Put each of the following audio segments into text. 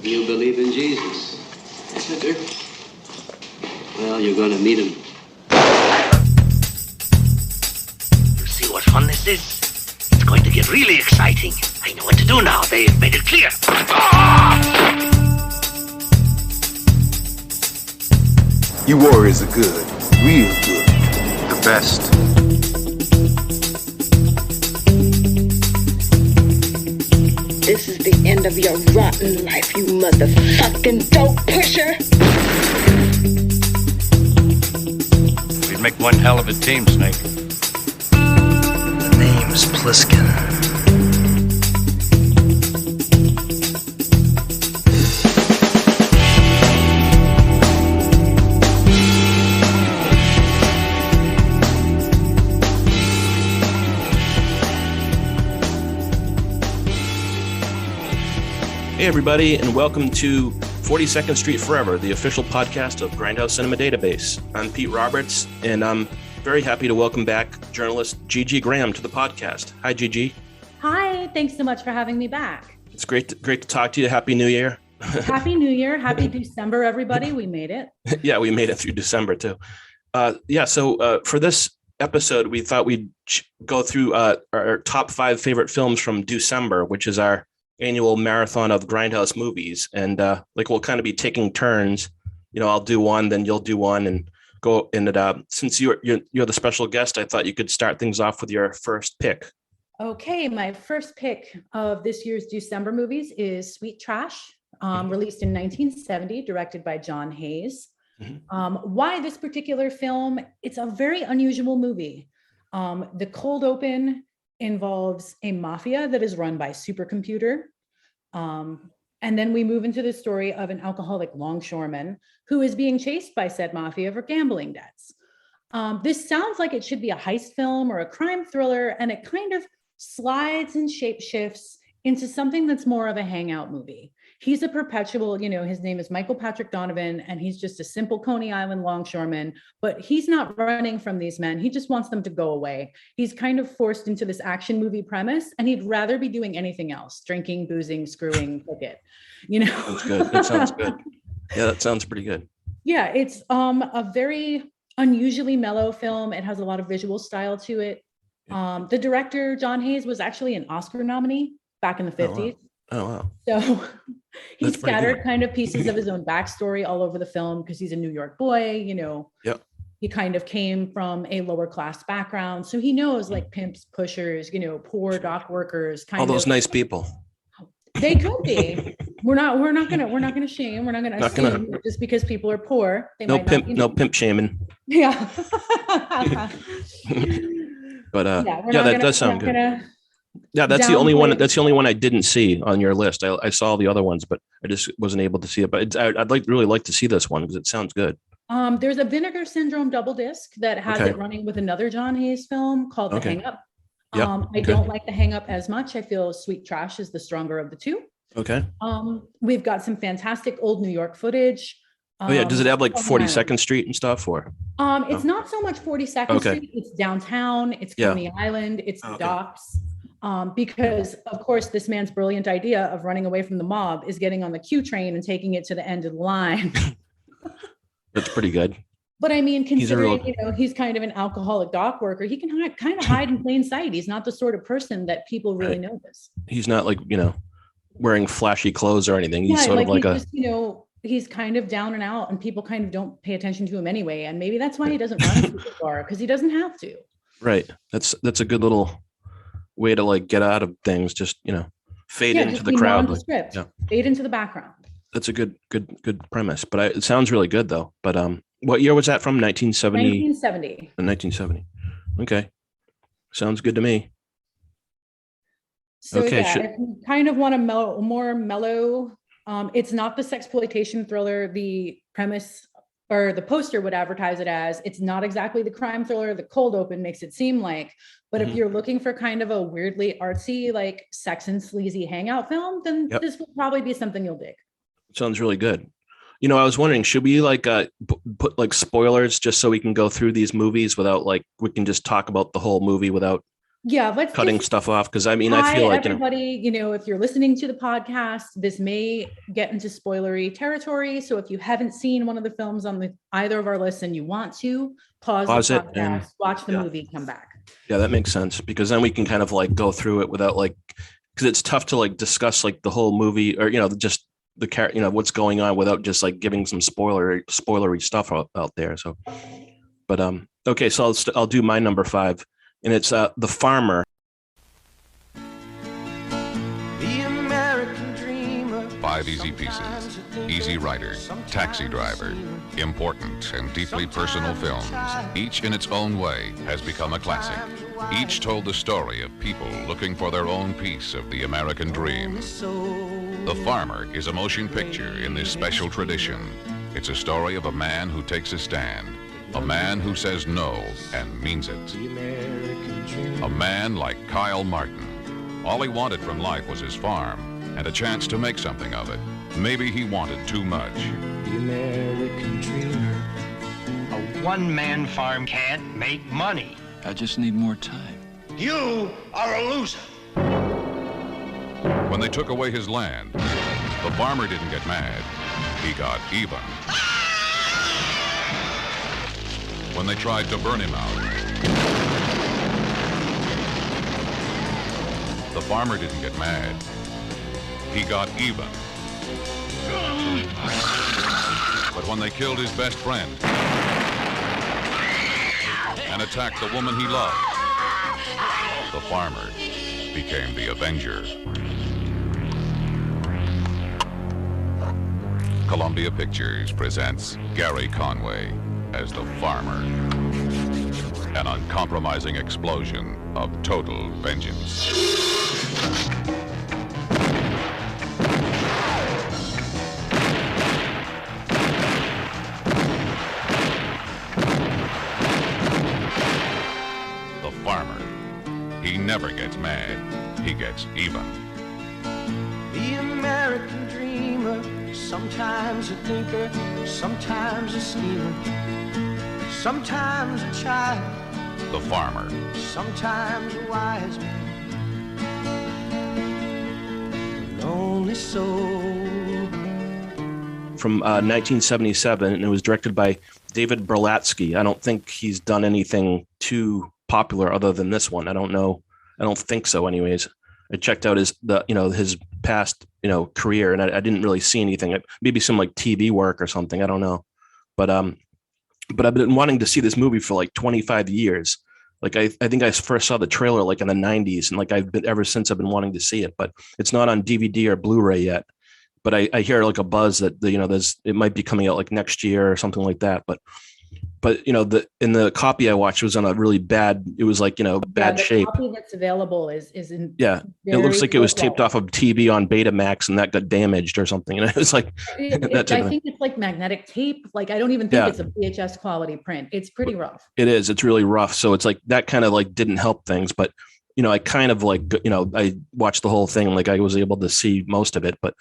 You believe in Jesus? Yes, I do. Well, you're going to meet him. You see what fun this is? It's going to get really exciting. I know what to do now. They've made it clear. You warriors are good. Real good. The best. This is the end of your rotten life, you motherfucking dope pusher. We'd make one hell of a team, Snake. The name's Pliskin. Hey, everybody, and welcome to 42nd Street Forever, the official podcast of Grindhouse Cinema Database. I'm Pete Roberts, and I'm very happy to welcome back journalist Gigi Graham to the podcast. Hi, Gigi. Hi, thanks so much for having me back. It's great to talk to you. Happy New Year. Happy New Year. Happy Deucember, everybody. We made it. Yeah, we made it through December, too. So for this episode, we thought we'd go through our top 5 favorite films from Deucember, which is our annual marathon of Grindhouse movies, and we'll kind of be taking turns. You know, I'll do one, then you'll do one, and go in it. Since you're the special guest, I thought you could start things off with your first pick. Okay, my first pick of this year's Deucember movies is Sweet Trash, released in 1970, directed by John Hayes. Why this particular film? It's a very unusual movie. The cold open involves a mafia that is run by a supercomputer. And then we move into the story of an alcoholic longshoreman who is being chased by said mafia for gambling debts. This sounds like it should be a heist film or a crime thriller, and it kind of slides and shape shifts into something that's more of a hangout movie. He's a perpetual, his name is Michael Patrick Donovan, and he's just a simple Coney Island longshoreman, but he's not running from these men. He just wants them to go away. He's kind of forced into this action movie premise, and he'd rather be doing anything else, drinking, boozing, screwing, it. That's good. That sounds good. Yeah, that sounds pretty good. Yeah, it's a very unusually mellow film. It has a lot of visual style to it. The director, John Hayes, was actually an Oscar nominee back in the 50s. Oh, wow. So he scattered kind of pieces of his own backstory all over the film because he's a New York boy, Yep. He kind of came from a lower class background. So he knows like pimps, pushers, poor dock workers, all those nice people. They could be. We're not gonna shame. We're not gonna assume just because people are poor. They no might pimp, not, no pimp shaming. Yeah. But that does sound good. Yeah, that's the only one. That's the only one I didn't see on your list. I saw the other ones, but I just wasn't able to see it. But I'd really like to see this one because it sounds good. There's a Vinegar Syndrome double disc that has it running with another John Hayes film called The Hang Up. I don't like The Hang Up as much. I feel Sweet Trash is the stronger of the two. Okay. We've got some fantastic old New York footage. Does it have like 42nd Street and stuff, or? It's not so much 42nd Street. It's downtown. It's Coney Island. It's the docks. Because of course this man's brilliant idea of running away from the mob is getting on the Q train and taking it to the end of the line. That's pretty good. But I mean, considering, he's kind of an alcoholic dock worker, he can kind of hide in plain sight. He's not the sort of person that people really notice. He's not like, wearing flashy clothes or anything. He's sort of like he's kind of down and out, and people kind of don't pay attention to him anyway. And maybe that's why he doesn't run super far, because he doesn't have to. Right. That's a good little way to like get out of things. Just, fade into the crowd. Fade into the background. That's a good premise, but it sounds really good though. But what year was that from? 1970. 1970. 1970. Okay, sounds good to me. So if you kind of want a more mellow, it's not the sexploitation thriller the premise or the poster would advertise it as. It's not exactly the crime thriller the cold open makes it seem like. But if you're looking for kind of a weirdly artsy, like sex and sleazy hangout film, then this will probably be something you'll dig. Sounds really good. I was wondering, should we like put like spoilers just so we can go through these movies without we can just talk about the whole movie without Yeah, let's cutting just stuff off, because I mean, I hi, feel like, everybody, if you're listening to the podcast, this may get into spoilery territory. So if you haven't seen one of the films on either of our lists and you want to pause the it and podcast, watch the movie, come back. yeah, that makes sense, because then we can kind of like go through it without like, because it's tough to like discuss like the whole movie, or just the character, what's going on, without just like giving some spoilery stuff out there. So, but okay, so I'll do my number 5, and it's The Farmer. The American dreamer. 5 easy pieces, Easy Rider, Taxi Driver, important and deeply personal films, each in its own way, has become a classic. Each told the story of people looking for their own piece of the American dream. The Farmer is a motion picture in this special tradition. It's a story of a man who takes a stand, a man who says no and means it. A man like Kyle Martin. All he wanted from life was his farm and a chance to make something of it. Maybe he wanted too much. The American dreamer. A one-man farm can't make money. I just need more time. You are a loser. When they took away his land, the farmer didn't get mad. He got even. When they tried to burn him out, the farmer didn't get mad. He got even. But when they killed his best friend and attacked the woman he loved, the farmer became the avenger. Columbia Pictures presents Gary Conway as the farmer. An uncompromising explosion of total vengeance. The farmer. He never gets mad. He gets even. The American dreamer. Sometimes a thinker, sometimes a schemer, sometimes a child, The Farmer. sometimes a wise man, a lonely soul. From 1977, and it was directed by David Berlatsky. I don't think he's done anything too popular other than this one. I don't know. I don't think so anyways. I checked out his past, career, and I didn't really see anything. Maybe some like TV work or something. I don't know. But I've been wanting to see this movie for like 25 years. Like I think I first saw the trailer like in the 90s, and like ever since I've been wanting to see it, but it's not on DVD or Blu-ray yet. But I hear like a buzz that it might be coming out like next year or something like that. But in the copy I watched, it was on a really bad. It was like bad the shape. copy that's available is in Yeah, it looks like it was taped off of TV on Betamax, and that got damaged or something. And it was like I think it's like magnetic tape. Like I don't even think it's a VHS quality print. It's pretty rough. It is. It's really rough. So it's like that kind of like didn't help things. But I kind of like I watched the whole thing. Like I was able to see most of it, but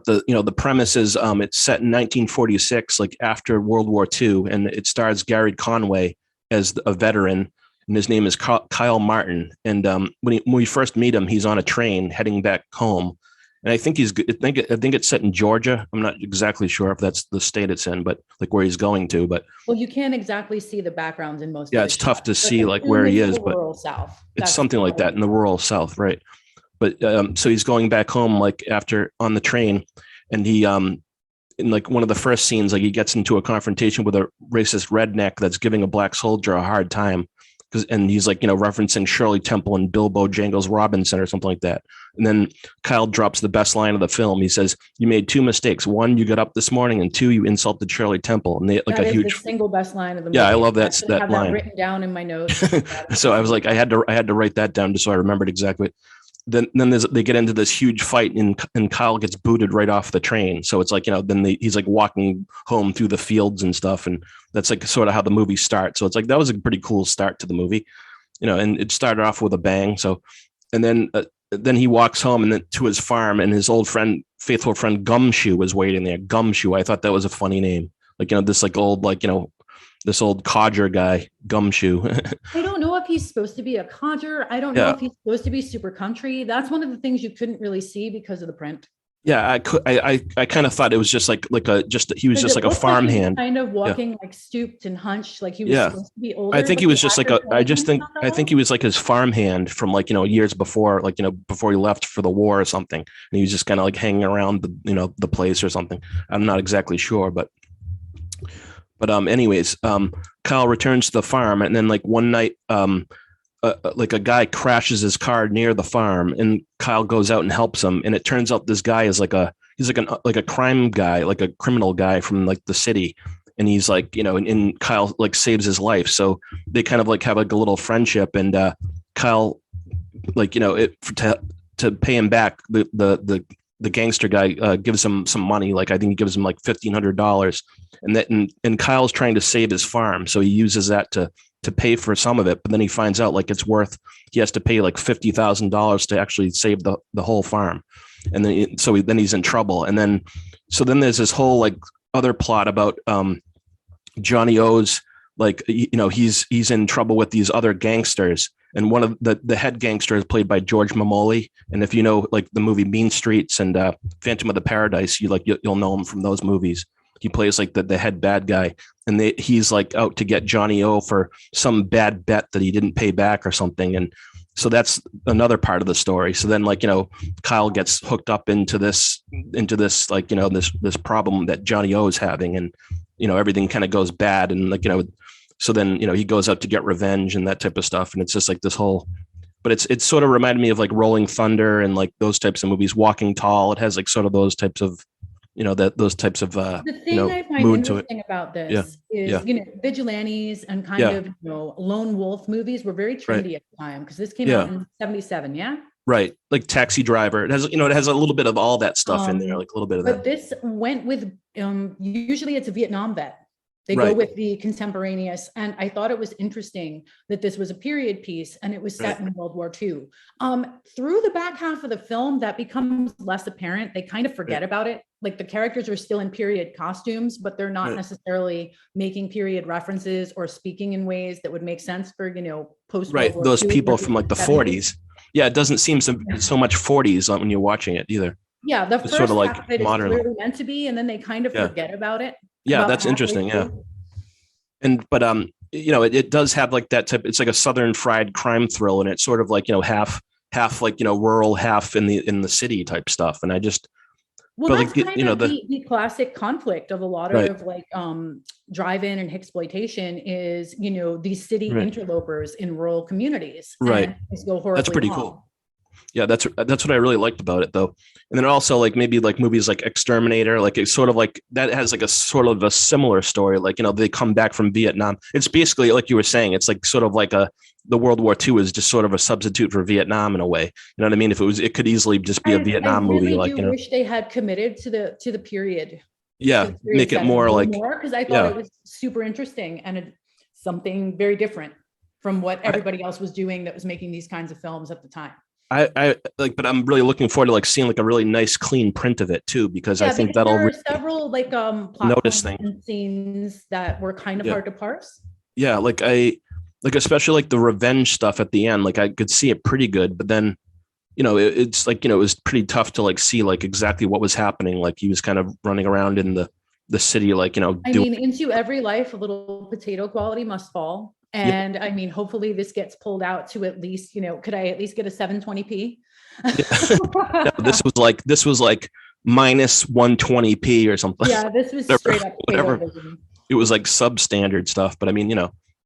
the premise is it's set in 1946, like after World War II, and it stars Gary Conway as a veteran, and his name is Kyle Martin. And when we first meet him, he's on a train heading back home, and I think I think it's set in Georgia. I'm not exactly sure if that's the state it's in, but like where he's going to. But well, you can't exactly see the backgrounds in most. Yeah, of it's the tough shots. to see like where he is, but rural South. It's something like that in the rural South, right? But so he's going back home like after on the train, and he in like one of the first scenes, like he gets into a confrontation with a racist redneck that's giving a black soldier a hard time, and he's like referencing Shirley Temple and Bilbo Jangles Robinson or something like that. And then Kyle drops the best line of the film. He says, "You made 2 mistakes. 1, you got up this morning, and 2, you insulted Shirley Temple." And they like that a is huge the single best line of the movie. Yeah, I love that I line. have that written down in my notes. So I was like, I had to write that down just so I remembered exactly. Then they get into this huge fight, and Kyle gets booted right off the train. So it's like, he's like walking home through the fields and stuff. And that's like sort of how the movie starts. So it's like, that was a pretty cool start to the movie, and it started off with a bang. So, and then he walks home and then to his farm, and his old friend, faithful friend Gumshoe was waiting there. Gumshoe. I thought that was a funny name. Like, this like old, like, this old codger guy, Gumshoe. I don't know if if he's supposed to be a codger. I don't know if he's supposed to be super country. That's one of the things you couldn't really see because of the print. Yeah, I kind of thought it was just like he was just like a farmhand, kind of walking like stooped and hunched, like he was supposed to be older. I think he was just like I think he was like his farmhand from like, years before, like, before he left for the war or something. And he was just kind of like hanging around the place or something. I'm not exactly sure, but anyways, Kyle returns to the farm, and then like one night, like a guy crashes his car near the farm, and Kyle goes out and helps him. And it turns out this guy is like a crime guy, like a criminal guy from like the city. And he's like, and Kyle like saves his life. So they kind of like have like a little friendship, and Kyle, like, to pay him back, the gangster guy gives him some money. Like, I think he gives him like $1,500, and Kyle's trying to save his farm. So he uses that to pay for some of it, but then he finds out like he has to pay like $50,000 to actually save the whole farm. And then he's in trouble. And then there's this whole like other plot about Johnny O's, like, he's in trouble with these other gangsters. And one of the head gangster is played by George Mamoli. And if you know like the movie Mean Streets and Phantom of the Paradise, you'll know him from those movies. He plays like the head bad guy, and he's like out to get Johnny O for some bad bet that he didn't pay back or something. And so that's another part of the story. So then, like, Kyle gets hooked up into this like, this problem that Johnny O is having, and, everything kind of goes bad. And like, so then, he goes out to get revenge and that type of stuff. And it's just like this whole, but it's sort of reminded me of like Rolling Thunder and like those types of movies. Walking Tall. It has like sort of those types of, those types of the thing I find interesting about this is vigilantes and kind of lone wolf movies were very trendy at the time, because this came out in 77. Right, like Taxi Driver. It has it has a little bit of all that stuff in there, like a little bit of that. But this went with usually it's a Vietnam vet. They go with the contemporaneous. And I thought it was interesting that this was a period piece and it was set in World War II. Through the back half of the film, that becomes less apparent. They kind of forget about it. Like the characters are still in period costumes, but they're not necessarily making period references or speaking in ways that would make sense for, post. Right. Those people from like the 40s. Yeah. It doesn't seem so much 40s when you're watching it either. Yeah. The first sort of like half of it modern. is clearly meant to be, and then they kind of forget about it. Yeah, that's interesting. Yeah. But it does have like that type. It's like a Southern fried crime thrill, and it's sort of like, half like, rural, half in the city type stuff. And I just, well, that's like, kind of the classic conflict of a lot of like drive-in and exploitation is, these city interlopers in rural communities. Right. That's pretty cool. Yeah, that's what I really liked about it, though. And then also like maybe like movies like Exterminator, like it's sort of like that has like a sort of a similar story. Like, they come back from Vietnam. It's basically like you were saying, it's like sort of like the World War II is just sort of a substitute for Vietnam in a way. You know what I mean? It could easily just be a Vietnam movie. Like, I wish they had committed to the period. Yeah, make it more like because I thought it was super interesting and something very different from what everybody else was doing that was making these kinds of films at the time. I like, but I'm really looking forward to like seeing like a really nice clean print of it too, because I think that'll there are several like notice things, scenes that were kind of hard to parse. Yeah, like especially like the revenge stuff at the end, like I could see it pretty good, but then it's like, it was pretty tough to like see like exactly what was happening. Like he was kind of running around in the city, like, into every life a little potato quality must fall. And I mean, hopefully this gets pulled out to at least, could I at least get a 720p? This was like minus 120p or something. Yeah, this was straight up whatever. It was like substandard stuff, but I mean,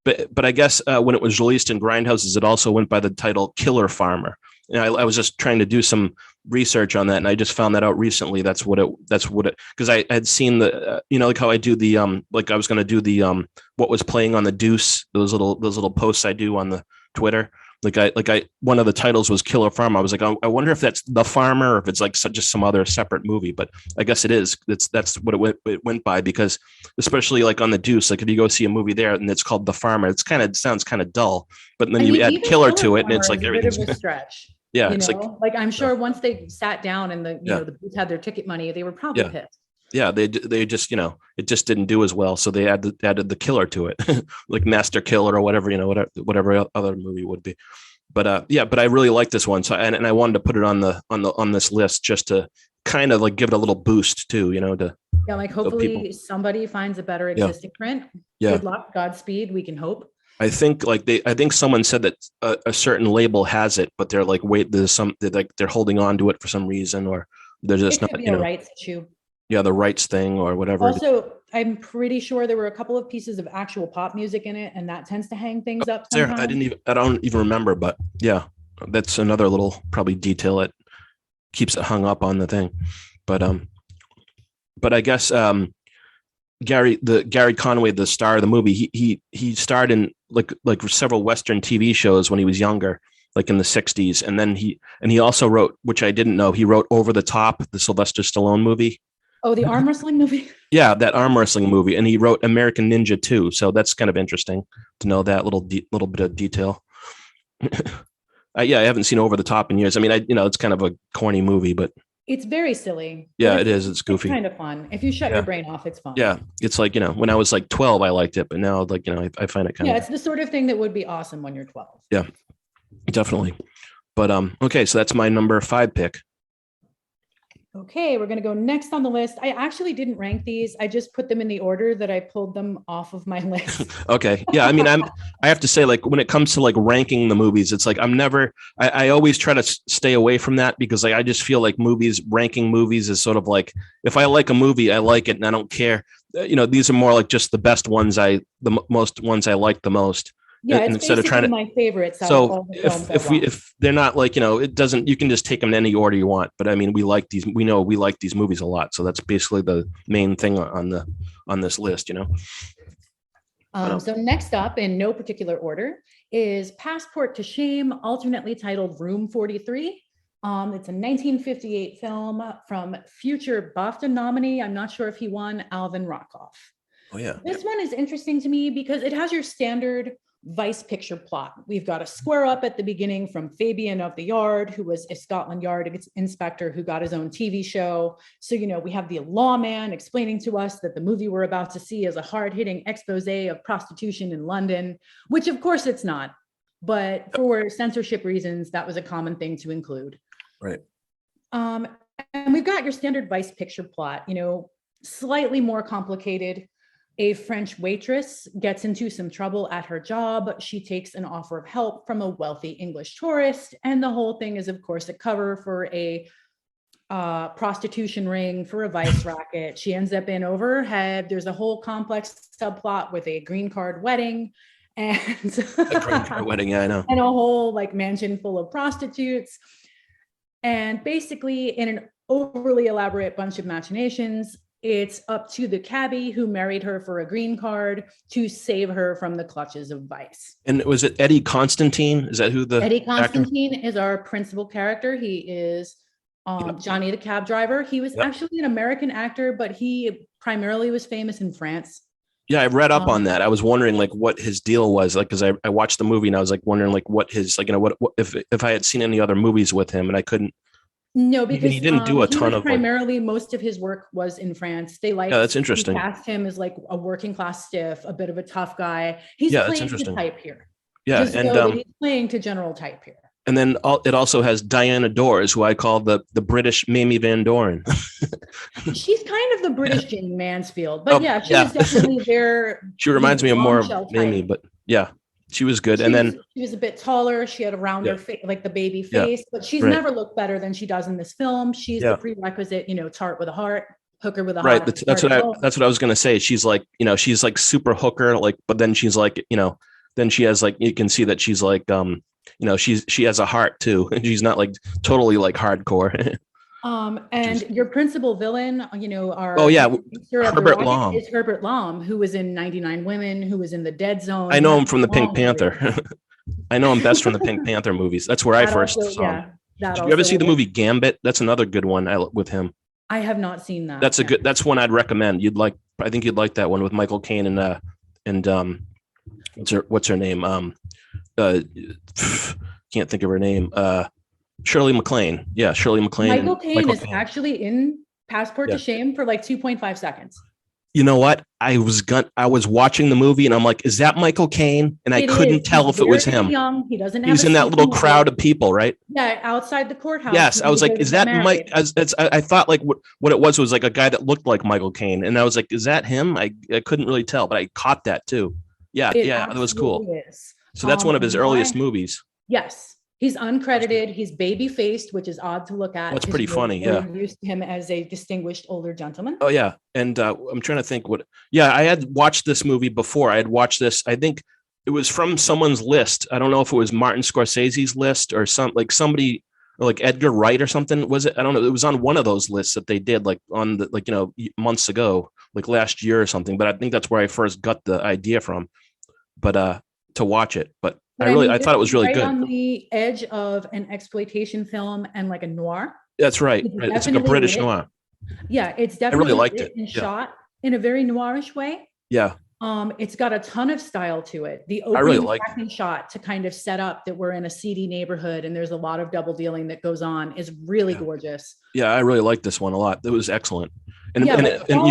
but I guess when it was released in Grindhouses, it also went by the title Killer Farmer. And I was just trying to do some research on that, and I just found that out recently. That's what it because I had seen the like how I do the like I was going to do the what was playing on the Deuce, those little posts I do on the Twitter. I one of the titles was Killer Farmer. I was like, I wonder if that's The Farmer or if it's like just some other separate movie, but I guess it is. That's what it went by, because especially like on the Deuce, like if you go see a movie there and it's called The Farmer, it sounds kind of dull, but then you add killer to it and it's like everything's a stretch. Yeah, it's like I'm sure once they sat down and the booth had their ticket money, they were probably pissed. Yeah, they just it just didn't do as well, so they added the killer to it, like Master Killer or whatever whatever other movie would be. But yeah, but I really like this one, so and I wanted to put it on this list just to kind of like give it a little boost too, to Yeah, like so hopefully somebody finds a better existing print. Yeah. Good luck, Godspeed. We can hope. I think I think someone said that a certain label has it, but they're like, wait, they're holding on to it for some reason, or they're just It could not, be a rights issue. yeah, the rights thing or whatever. Also, I'm pretty sure there were a couple of pieces of actual pop music in it, and that tends to hang things up There, sometimes. I don't even remember, but yeah, that's another little probably detail that keeps it hung up on the thing. But I guess Gary Conway, the star of the movie, he starred in like several Western TV shows when he was younger, like in the 60s. And then he also wrote, which I didn't know, he wrote Over the Top, the Sylvester Stallone movie. Oh, the arm wrestling movie? Yeah, that arm wrestling movie. And he wrote American Ninja too. So that's kind of interesting to know that little bit of detail. Yeah, I haven't seen Over the Top in years. I mean, it's kind of a corny movie, but It's very silly. yeah, it is. It's goofy. It's kind of fun. If you shut your brain off, it's fun. Yeah, it's like, when I was like 12, I liked it, but now like, I find it kind of. Yeah, it's the sort of thing that would be awesome when you're 12. Yeah, definitely. But okay, so that's my number 5 pick. Okay, we're going to go next on the list. I actually didn't rank these. I just put them in the order that I pulled them off of my list. Okay. Yeah. I mean, I have to say, like, when it comes to like ranking the movies, it's like, I always try to stay away from that because like, I just feel like ranking movies is sort of like, if I like a movie, I like it and I don't care. These are more like just the best ones the most ones I like the most. Yeah, it's instead of trying to my favorites. So if they're not like, it doesn't, you can just take them in any order you want. But I mean, we like these movies a lot. So that's basically the main thing on this list, So next up, in no particular order, is Passport to Shame, alternately titled Room 43. It's a 1958 film from future BAFTA nominee, I'm not sure if he won, Alvin Rockoff. Oh yeah. This one is interesting to me because it has your standard Vice picture plot. We've got a square up at the beginning from Fabian of the Yard, who was a Scotland Yard inspector who got his own TV show. So, we have the lawman explaining to us that the movie we're about to see is a hard-hitting expose of prostitution in London, which of course it's not. But for censorship reasons, that was a common thing to include. Right. And we've got your standard Vice picture plot, slightly more complicated. A French waitress gets into some trouble at her job. She takes an offer of help from a wealthy English tourist. And the whole thing is, of course, a cover for a prostitution ring, for a vice racket. She ends up in over her head. There's a whole complex subplot with a green card wedding. And A green card wedding, yeah, I know. And a whole like mansion full of prostitutes. And basically, in an overly elaborate bunch of machinations, it's up to the cabbie who married her for a green card to save her from the clutches of vice. And was it Eddie Constantine? Is that who the Eddie Constantine is our principal character. He is Johnny the cab driver. He was actually an American actor, but he primarily was famous in France. Yeah, I read up on that. I was wondering like what his deal was, like, because I watched the movie and I was like wondering like what his, like, what if I had seen any other movies with him, and I couldn't. No, because he didn't do a ton of primarily most of his work was in France. They like, yeah, that's interesting. Cast him as like a working class stiff, a bit of a tough guy. He's playing to type here. Yeah, and he's playing to general type here. And then it also has Diana Dors, who I call the British Mamie Van Doren. She's kind of the British Jane Mansfield, but she was definitely there. She reminds me of more of Mamie, but yeah, she was good. She was a bit taller. She had a rounder face, like the baby face, but she's never looked better than she does in this film. She's the prerequisite, tart with a heart, hooker with a heart. Right. That's what I was going to say. She's like, she's like super hooker, like, but then she's like, then she has like, you can see that she's like, she has a heart too. And she's not like totally like hardcore. And your principal villain, Herbert Lom is Herbert Lom, who was in 99 Women, who was in The Dead Zone. I know him from the Pink Panther. I know him best from the Pink Panther movies. That's where I first saw him. Did you ever see the movie Gambit? That's another good one with him. I have not seen that. That's one I'd recommend. I think you'd like that one with Michael Caine and what's her name? Can't think of her name. Shirley MacLaine. Yeah, Shirley MacLaine. Michael Caine is actually in Passport Yeah. to Shame for like 2.5 seconds. You know what? I was watching the movie and I'm like, is that Michael Caine? And I couldn't tell if it was him. Young. He doesn't have He's in that little crowd of people, right? Yeah, outside the courthouse. Yes, I was like, is that Mike? I thought like what it was like a guy that looked like Michael Caine, and I was like, is that him? I couldn't really tell, but I caught that too. Yeah, that was cool. Is. So that's one of his earliest movies. Yes. He's uncredited. He's baby faced, which is odd to look at. That's pretty funny. Yeah. We're used to him as a distinguished older gentleman. Oh yeah. And I'm trying to think I had watched this movie before. I had watched this. I think it was from someone's list. I don't know if it was Martin Scorsese's list or somebody or like Edgar Wright or something. Was it? I don't know. It was on one of those lists that they did like on the, months ago, like last year or something. But I think that's where I first got the idea from, but to watch it. But I thought it was really good. On the edge of an exploitation film and like a noir. That's right. It's like a British noir. Yeah, it's definitely I really liked it. Shot in a very noirish way. Yeah. It's got a ton of style to it. The opening shot to kind of set up that we're in a seedy neighborhood and there's a lot of double dealing that goes on is really gorgeous. Yeah, I really liked this one a lot. It was excellent. And you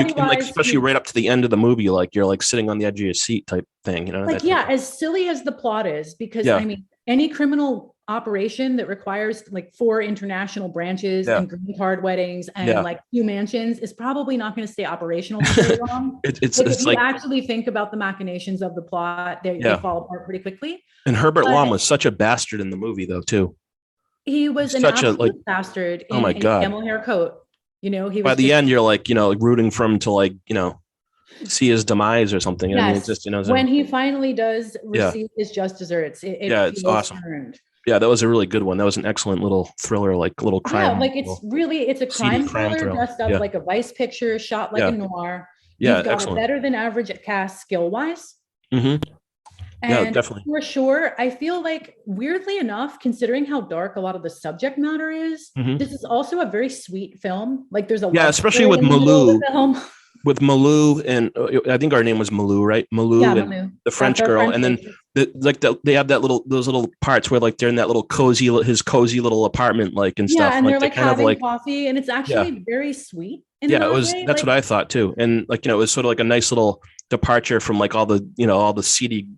can like, especially right up to the end of the movie, like you're like sitting on the edge of your seat type thing, Like, as silly as the plot is, because I mean, any criminal operation that requires like 4 international branches and green card weddings and like 2 mansions is probably not going to stay operational for very long. It's if you actually think about the machinations of the plot, they fall apart pretty quickly. And Herbert Lom was such a bastard in the movie, though, too. He was an absolute bastard in a camel hair coat. He was by the end, you're like, rooting for him to like, see his demise or something. Yes. I mean, it's just, when he finally does receive his just desserts, it's awesome. Earned. Yeah, that was a really good one. That was an excellent little thriller, like little crime. Yeah, like it's a crime thriller dressed up like a Vice picture, shot like a noir. Yeah, You've got excellent. a better than average cast skill wise. Mm-hmm. And definitely. For sure, I feel like weirdly enough, considering how dark a lot of the subject matter is, this is also a very sweet film. Like there's a especially with Malou. With Malou and I think our name was Malou, right? Malou and Malou. The French girl, and then they have those little parts where like they're in that little his cozy little apartment, like and stuff. Yeah, and like, they're like kind having of coffee, and it's actually very sweet. It was. That's what I thought too, and like it was sort of like a nice little departure from like all the seedy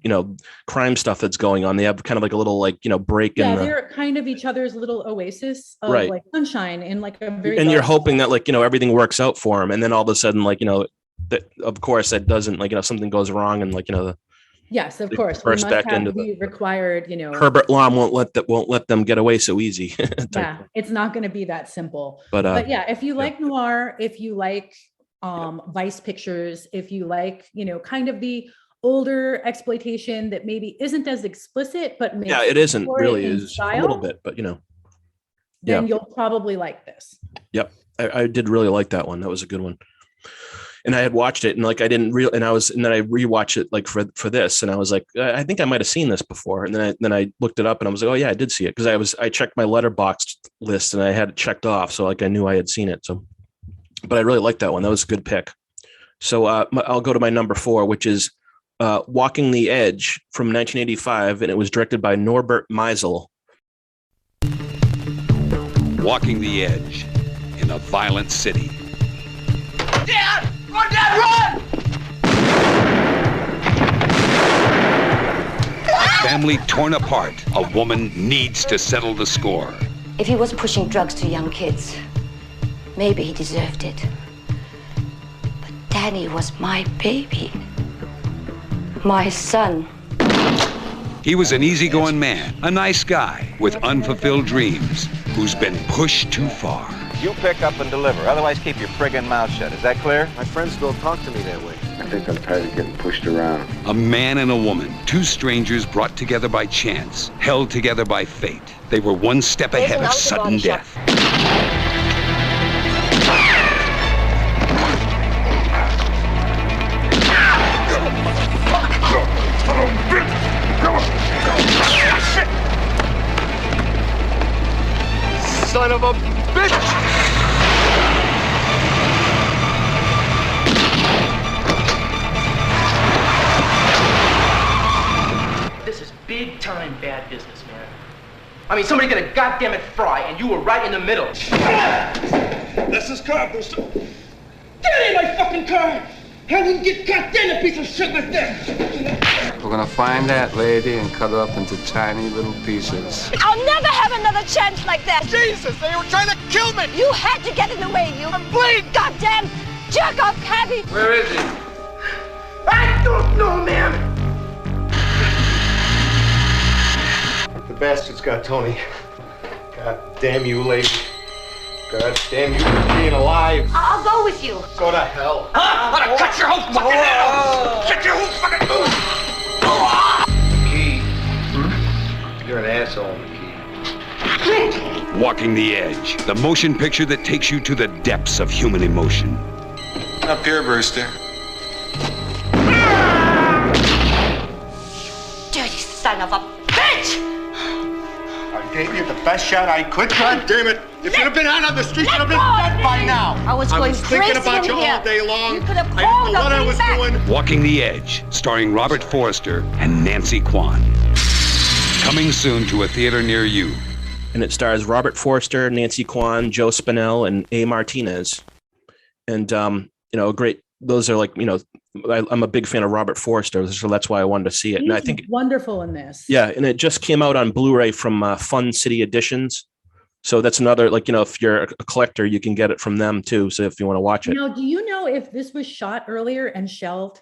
crime stuff that's going on. They have kind of like a little like break. They're kind of each other's little oasis of like sunshine in like a very. And you're hoping that like everything works out for them, and then all of a sudden like that of course that doesn't, like something goes wrong, and like yes, of course, first back into the required Herbert Lom won't let them get away so easy. It's not going to be that simple. But yeah, if you like noir, if you like Vice pictures, if you like kind of the older exploitation that maybe isn't as explicit but makes it isn't really is style, a little bit, but then you'll probably like this. Yep, I did really like that one. That was a good one. And I had watched it and like I didn't and then I rewatched it like for this, and I was like, I think I might have seen this before, and then I looked it up and I was like, oh yeah, I did see it, because I checked my Letterboxd list and I had it checked off, so like I knew I had seen it. So but I really liked that one. That was a good pick. So I'll go to my number 4, which is Walking the Edge from 1985, and it was directed by Norbert Meisel. Walking the Edge in a violent city. Dad! Run, Dad, run! A family torn apart. A woman needs to settle the score. If he was pushing drugs to young kids, maybe he deserved it. But Danny was my baby. My son. He was an easygoing man, a nice guy with unfulfilled dreams, who's been pushed too far. You pick up and deliver. Otherwise, keep your friggin' mouth shut. Is that clear? My friends don't talk to me that way. I think I'm tired of getting pushed around. A man and a woman, 2 strangers brought together by chance, held together by fate. They were one step ahead of sudden death. Son of a bitch! This is big time bad business, man. I mean, somebody got a goddamn it fry, and you were right in the middle. That's his car, Brewster. That ain't my fucking car! I wouldn't get caught in a piece of shit like that! We're gonna find that lady and cut her up into tiny little pieces. I'll never have another chance like that. Jesus, they were trying to kill me! You had to get in the way, you bleed goddamn jerk off cabbie. Where is he? I don't know, man! The bastard's got Tony. God damn you, lady. God damn you for being alive. I'll go with you. Go to hell. Huh? I'm gonna cut your whole fucking head off! Cut your whole fucking McKee. You're an asshole, McKee. Walking the Edge, the motion picture that takes you to the depths of human emotion. Up here, Brewster. Dirty son of a bitch! I gave you the best shot I could. God damn it! If you'd have been out on the street, you'd have been dead by now. I was going thinking crazy about in you here. all day long. You could have I called didn't know what I was doing. Walking the Edge, starring Robert Forster and Nancy Kwan. Coming soon to a theater near you. And it stars Robert Forster, Nancy Kwan, Joe Spinell, and A. Martinez. And, great. Those are like, I'm a big fan of Robert Forster, so that's why I wanted to see it. He's and I think wonderful in this. Yeah, and it just came out on Blu-ray from Fun City Editions. So that's another, if you're a collector, you can get it from them too. So if you want to watch it. Now, do you know if this was shot earlier and shelved?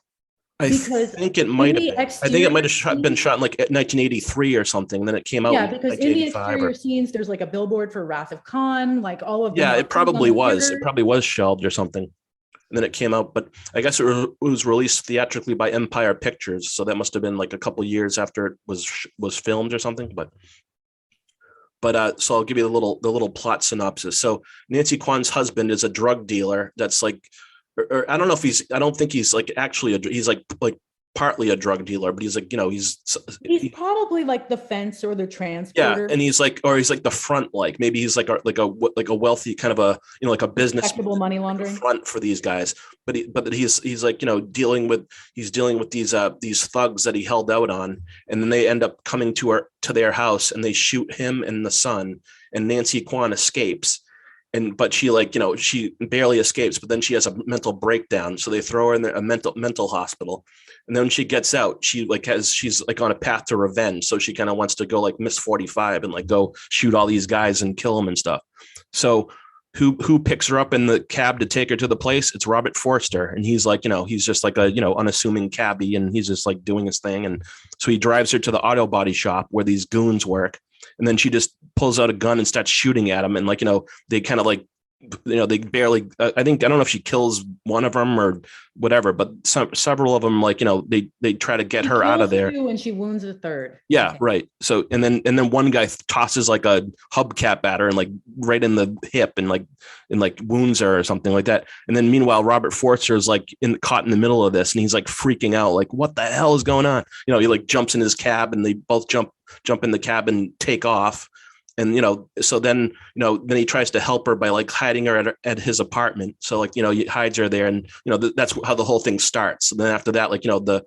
I think it might have been. I think it might have been shot in like 1983 or something. Then it came out. Yeah, because in the exterior scenes, there's like a billboard for Wrath of Khan, like all of them. Yeah, it probably was. It probably was shelved or something. And then it came out, but I guess it was released theatrically by Empire Pictures. So that must have been like a couple years after it was filmed or something. But so I'll give you the little plot synopsis. So Nancy Kwan's husband is a drug dealer that's like, or I don't know if I don't think he's like actually he's like partly a drug dealer, but he's like, he's probably like the fence or the transporter. Yeah, and he's like the front, like maybe he's like a wealthy kind of a like a business respectable money laundering front for these guys. But he's like dealing with these thugs that he held out on, and then they end up coming to their house and they shoot him and the son, and Nancy Kwan escapes. But she she barely escapes, but then she has a mental breakdown. So they throw her in a mental hospital. And then when she gets out, she's on a path to revenge. So she kind of wants to go like Miss 45 and like go shoot all these guys and kill them and stuff. So who picks her up in the cab to take her to the place? It's Robert Forster. And he's like, he's just like a, unassuming cabbie, and he's just like doing his thing. And so he drives her to the auto body shop where these goons work. And then she just pulls out a gun and starts shooting at him. And like, they kind of like, they barely, I don't know if she kills one of them or whatever, but several of them, like, they try to get her out of there. And she wounds a third. Yeah. Right. So, and then one guy tosses like a hubcap at her and like right in the hip and like wounds her or something like that. And then meanwhile, Robert Forster is like caught in the middle of this, and he's like freaking out, like, what the hell is going on? He like jumps in his cab, and they both jump in the cab and take off. And, so then he tries to help her by like hiding her at his apartment. So like, he hides her there, and, that's how the whole thing starts. And then after that, like, the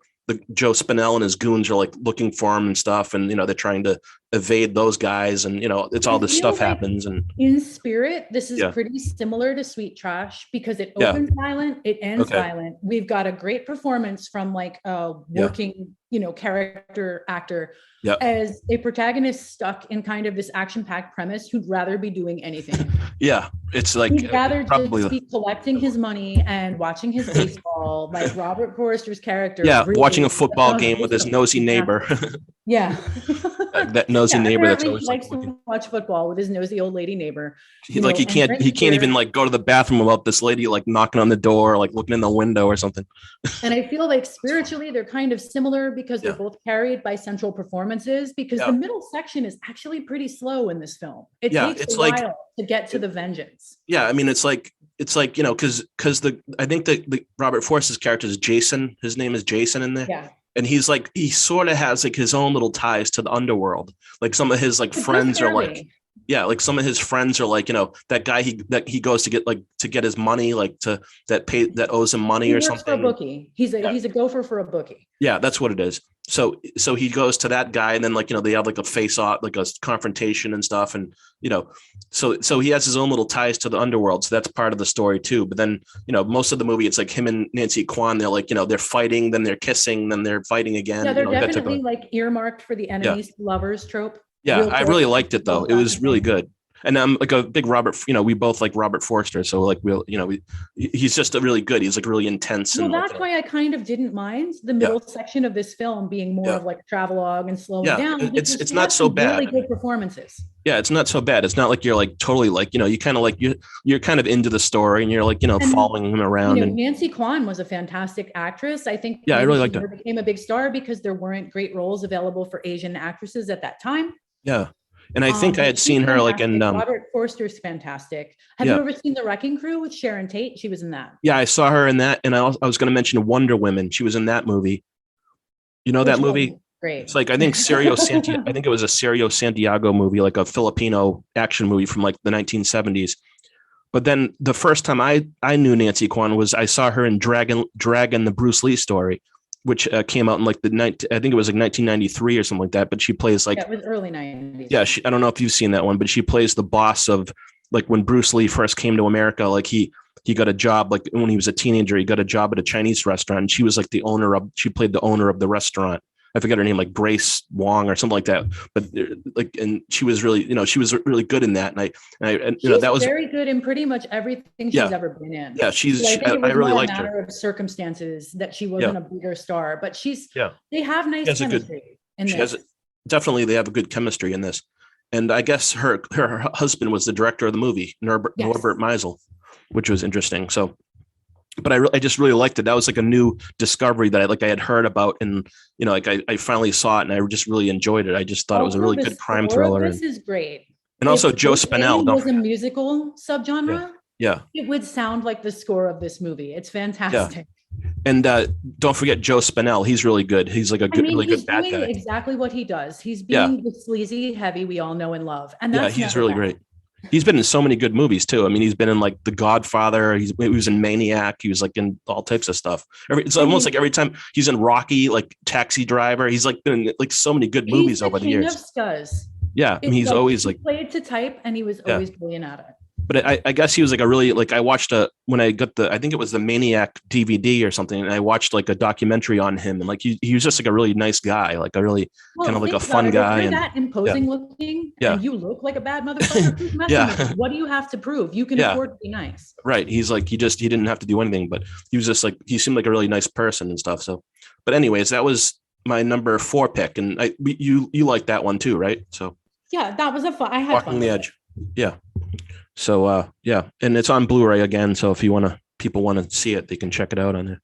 Joe Spinell and his goons are like looking for him and stuff. And, they're trying to evade those guys, and, it's all this stuff happens. And in spirit, this is pretty similar to Sweet Trash, because it opens violent, it ends violent. We've got a great performance from like a working, character actor as a protagonist stuck in kind of this action-packed premise who'd rather be doing anything. It's like he'd rather just be collecting his money and watching his baseball, like Robert Forster's character. Really watching a football game with his nosy neighbor. That nosy neighbor that's always likes to watch football with his nosy old lady neighbor. He can't even like go to the bathroom without this lady like knocking on the door, like looking in the window or something. And I feel like spiritually they're kind of similar, because they're both carried by central performances, because the middle section is actually pretty slow in this film. It takes a while to get to the vengeance. Yeah, I mean it's like because I think the Robert Forster's character is Jason. His name is Jason in there. Yeah. And he's like, he sort of has like his own little ties to the underworld. Like some of his like friends are like, Yeah, like some of his friends are like, that guy that he goes to get his money, like that owes him money He or works something. for a bookie. He's a gopher for a bookie. Yeah, that's what it is. So he goes to that guy, and then they have like a face off, like a confrontation and stuff, and so he has his own little ties to the underworld. So that's part of the story too. But then most of the movie, it's like him and Nancy Kwan. They're like they're fighting, then they're kissing, then they're fighting again. Yeah, they're definitely like earmarked for the enemies to lovers trope. Yeah, I really liked it though. It was really good. And I'm like a big Robert, we both like Robert Forster. So like, he's just really good. He's like really intense. Well, that's why I kind of didn't mind the middle section of this film being more of like a travelogue and slowing down. It's not so bad. Really good performances. Yeah, it's not so bad. It's not like you're like totally like, you kind of like you're kind of into the story and you're like, following him around. And Nancy Kwan was a fantastic actress. I think I really liked her. Became a big star because there weren't great roles available for Asian actresses at that time. Yeah. And I think I had seen her like in Robert Forster's fantastic. Have you ever seen The Wrecking Crew with Sharon Tate? She was in that. Yeah, I saw her in that, and I was going to mention Wonder Women. She was in that movie. You know that movie? Great. It's like I think I think it was a Sergio Santiago movie, like a Filipino action movie from like the 1970s. But then the first time I knew Nancy Kwan was I saw her in Dragon, the Bruce Lee story, which came out in like I think it was like 1993 or something like that. But she plays like, it was early 90s. Yeah. I don't know if you've seen that one, but she plays the boss of like when Bruce Lee first came to America, like he got a job, like when he was a teenager, he got a job at a Chinese restaurant. And she was like she played the owner of the restaurant. I forget her name, like Grace Wong or something like that. But like, and she was really, she was really good in that. And that was very good in pretty much everything she's ever been in. Yeah, I really liked her. It was a matter of circumstances that she wasn't a bigger star, but they have nice chemistry. Definitely, they have a good chemistry in this. And I guess her husband was the director of the movie, Norbert Meisel, which was interesting. So. But I just really liked it. That was like a new discovery that I had heard about, and I finally saw it, and I just really enjoyed it. I just thought it was a really good crime thriller. This is great. And also Joe Spinell. Was a musical subgenre. Yeah, it would sound like the score of this movie. It's fantastic. Yeah. And don't forget Joe Spinell. He's really good. He's like a really good bad guy. Exactly what he does. He's being the sleazy heavy we all know and love, and that's he's really great. He's been in so many good movies too. I mean, he's been in like The Godfather. He was in Maniac. He was like in all types of stuff. It's almost like every time he's in Rocky, like Taxi Driver. He's like been in like so many good movies over the years. Of Scuzz. Yeah, I mean, he's always like played to type, and he was always brilliant at it. But I guess he was like a really like I watched when I got I think it was the Maniac DVD or something, and I watched like a documentary on him, and like he was just like a really nice guy, like a really kind of like a fun guy. If you're that imposing looking, and you look like a bad motherfucker. Who's messing with you? What do you have to prove? You can afford to be nice. Right. He's like he didn't have to do anything, but he was just like he seemed like a really nice person and stuff. So, but anyways, that was my number 4 pick, and you like that one too, right? So yeah, that was a fun. I had Walking fun the Edge. Yeah. So and it's on Blu-ray again. So if people want to see it, they can check it out on there.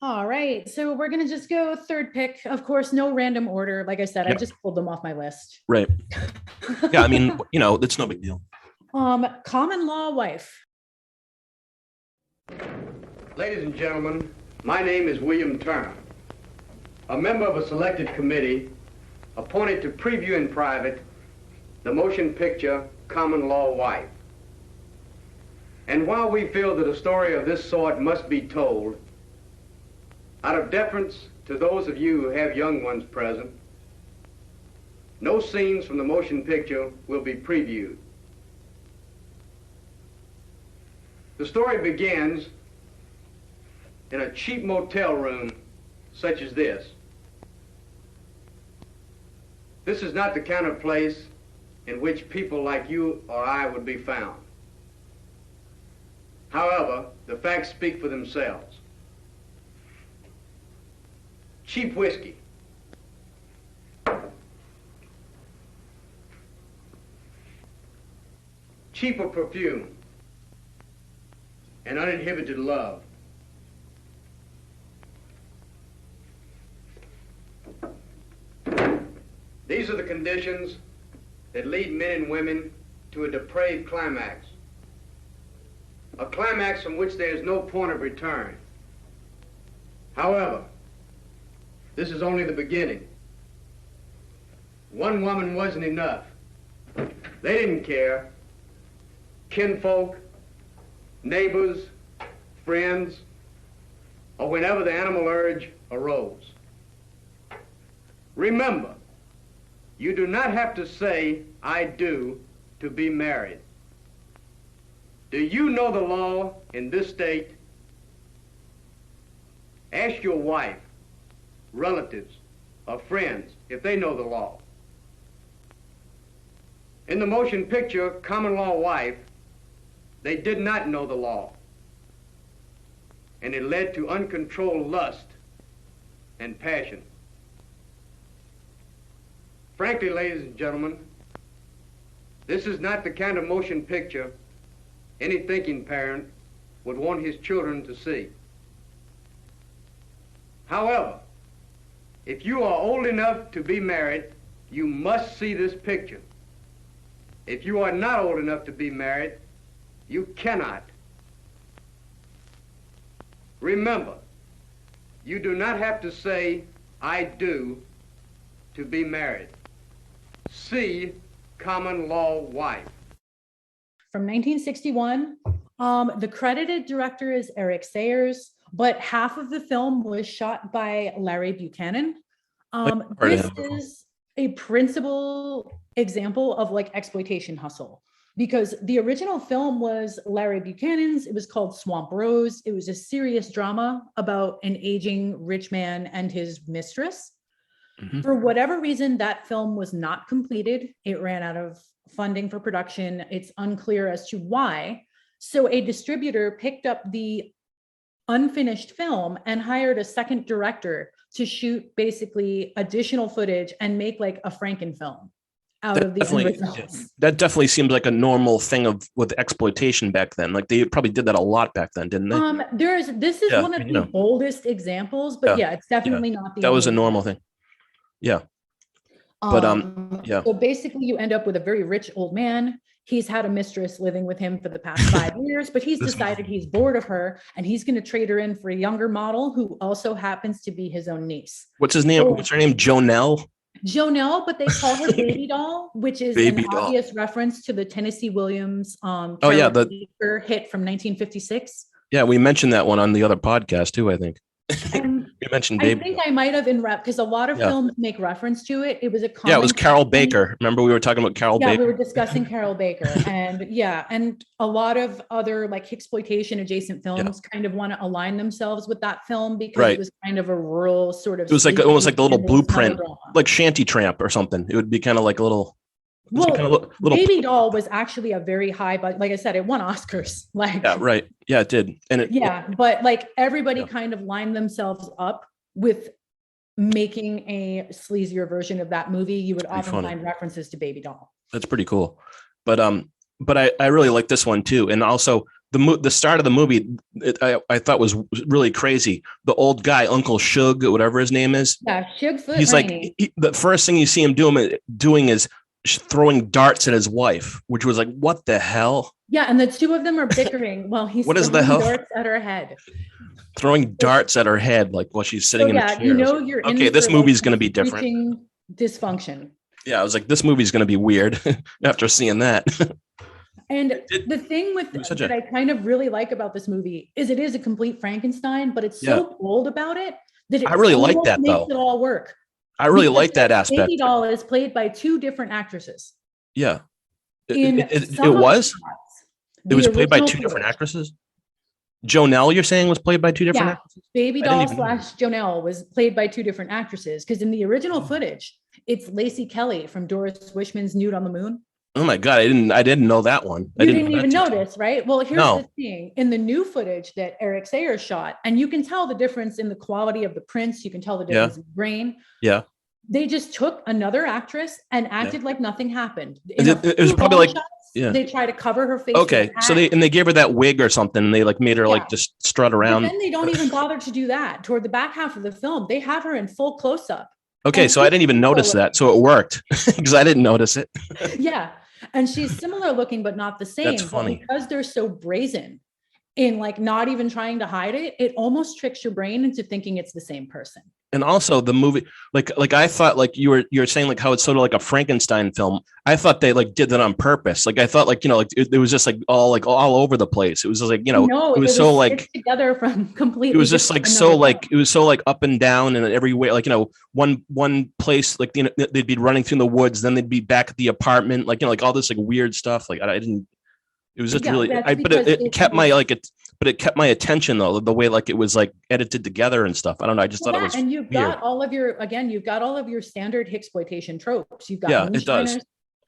All right. So we're gonna just go third pick. Of course, no random order. Like I said, I just pulled them off my list. Right. Yeah, I mean, it's no big deal. Common Law Wife. Ladies and gentlemen, my name is William Turner, a member of a selected committee appointed to preview in private the motion picture Common Law Wife. And while we feel that a story of this sort must be told, out of deference to those of you who have young ones present, no scenes from the motion picture will be previewed. The story begins in a cheap motel room such as this. This is not the kind of place in which people like you or I would be found. However, the facts speak for themselves. Cheap whiskey. Cheaper perfume. And uninhibited love. These are the conditions that lead men and women to a depraved climax. A climax from which there is no point of return. However, this is only the beginning. One woman wasn't enough. They didn't care. Kinfolk, neighbors, friends, or whenever the animal urge arose. Remember, you do not have to say, I do, to be married. Do you know the law in this state? Ask your wife, relatives, or friends if they know the law. In the motion picture, Common Law Wife, they did not know the law. And it led to uncontrolled lust and passion. Frankly, ladies and gentlemen, this is not the kind of motion picture any thinking parent would want his children to see. However, if you are old enough to be married, you must see this picture. If you are not old enough to be married, you cannot. Remember, you do not have to say, I do, to be married. See Common Law Wife. From 1961, the credited director is Eric Sayers, but half of the film was shot by Larry Buchanan. This is a principal example of like exploitation hustle, because the original film was Larry Buchanan's. It was called Swamp Rose. It was a serious drama about an aging rich man and his mistress. Mm-hmm. For whatever reason, that film was not completed. It ran out of funding for production. It's unclear as to why. So a distributor picked up the unfinished film and hired a second director to shoot basically additional footage and make like a Franken film out of these results. Yeah. That definitely seems like a normal thing with exploitation back then. Like they probably did that a lot back then, didn't they? This is one of the boldest examples, but it's definitely not the. That was a normal thing. Yeah. But So basically you end up with a very rich old man. He's had a mistress living with him for the past 5 years, but he's decided he's bored of her and he's going to trade her in for a younger model who also happens to be his own niece. What's his name? What's her name? Jonelle? Jonelle, but they call her Baby Doll, which is obvious reference to the Tennessee Williams the hit from 1956. Yeah, we mentioned that one on the other podcast too, I think. You mentioned Baby. I think I might have because a lot of films make reference to it. It was a it was Carol Baker. Remember we were talking about Carol Baker? Yeah, we were discussing Carol Baker, and and a lot of other like exploitation adjacent films kind of want to align themselves with that film because it was kind of a rural sort of. It was like almost like the little blueprint, like Shanty Tramp or something. It would be kind of like a little. Well, Baby Doll was actually a very high, but like I said, it won Oscars. It did, and but like everybody kind of lined themselves up with making a sleazier version of that movie. You would often find references to Baby Doll. That's pretty cool, but I really like this one too, and also the start of the movie I thought was really crazy. The old guy, Uncle Shug, whatever his name is, Shugfoot. He's like the first thing you see him doing is throwing darts at his wife, which was like, what the hell? Yeah, and the two of them are bickering while he's what is the hell? Darts at her head. Throwing darts at her head, like while she's sitting in a chair. You're okay. This movie's going to be different. Dysfunction. Yeah, I was like, this movie's going to be weird after seeing that. And the thing that I kind of really like about this movie is it is a complete Frankenstein, but it's so bold about it that it I really like that makes though. It all work. I really like that aspect. Baby Doll is played by two different actresses. Yeah. It was? It was played by two different actresses? Jonelle, you're saying, was played by two different actresses? Baby Doll / Jonelle was played by two different actresses because in the original footage, it's Lacey Kelly from Doris Wishman's Nude on the Moon. Oh my God, I didn't know that one. You didn't even notice, right? Well, here's the thing. In the new footage that Eric Sayers shot, and you can tell the difference in the quality of the prints, you can tell the difference in the grain. Yeah. They just took another actress and acted like nothing happened. It was probably like they try to cover her face. Okay, so they gave her that wig or something. And they like made her like just strut around. But then they don't even bother to do that. Toward the back half of the film, they have her in full close up. Okay, so I didn't even notice that. So it worked because I didn't notice it. Yeah, and she's similar looking, but not the same. That's funny. But because they're so brazen, in like not even trying to hide it, it almost tricks your brain into thinking it's the same person. And also the movie, like I thought, like you were saying, like how it's sort of like a Frankenstein film. I thought they like did that on purpose. Like I thought, like, you know, like it was just like all over the place. It was just like, you know, No, it was so like together from completely. it was just like so like it was so like up and down and every way. Like, you know, one place, like, you know, they'd be running through the woods, then they'd be back at the apartment, like, you know, like all this like weird stuff. Like I didn't. It was just really. But it kept my like it. But it kept my attention though, the way like it was like edited together and stuff. I don't know. I just thought it was. And you've got all of your standard Hicksploitation tropes. You've got it does.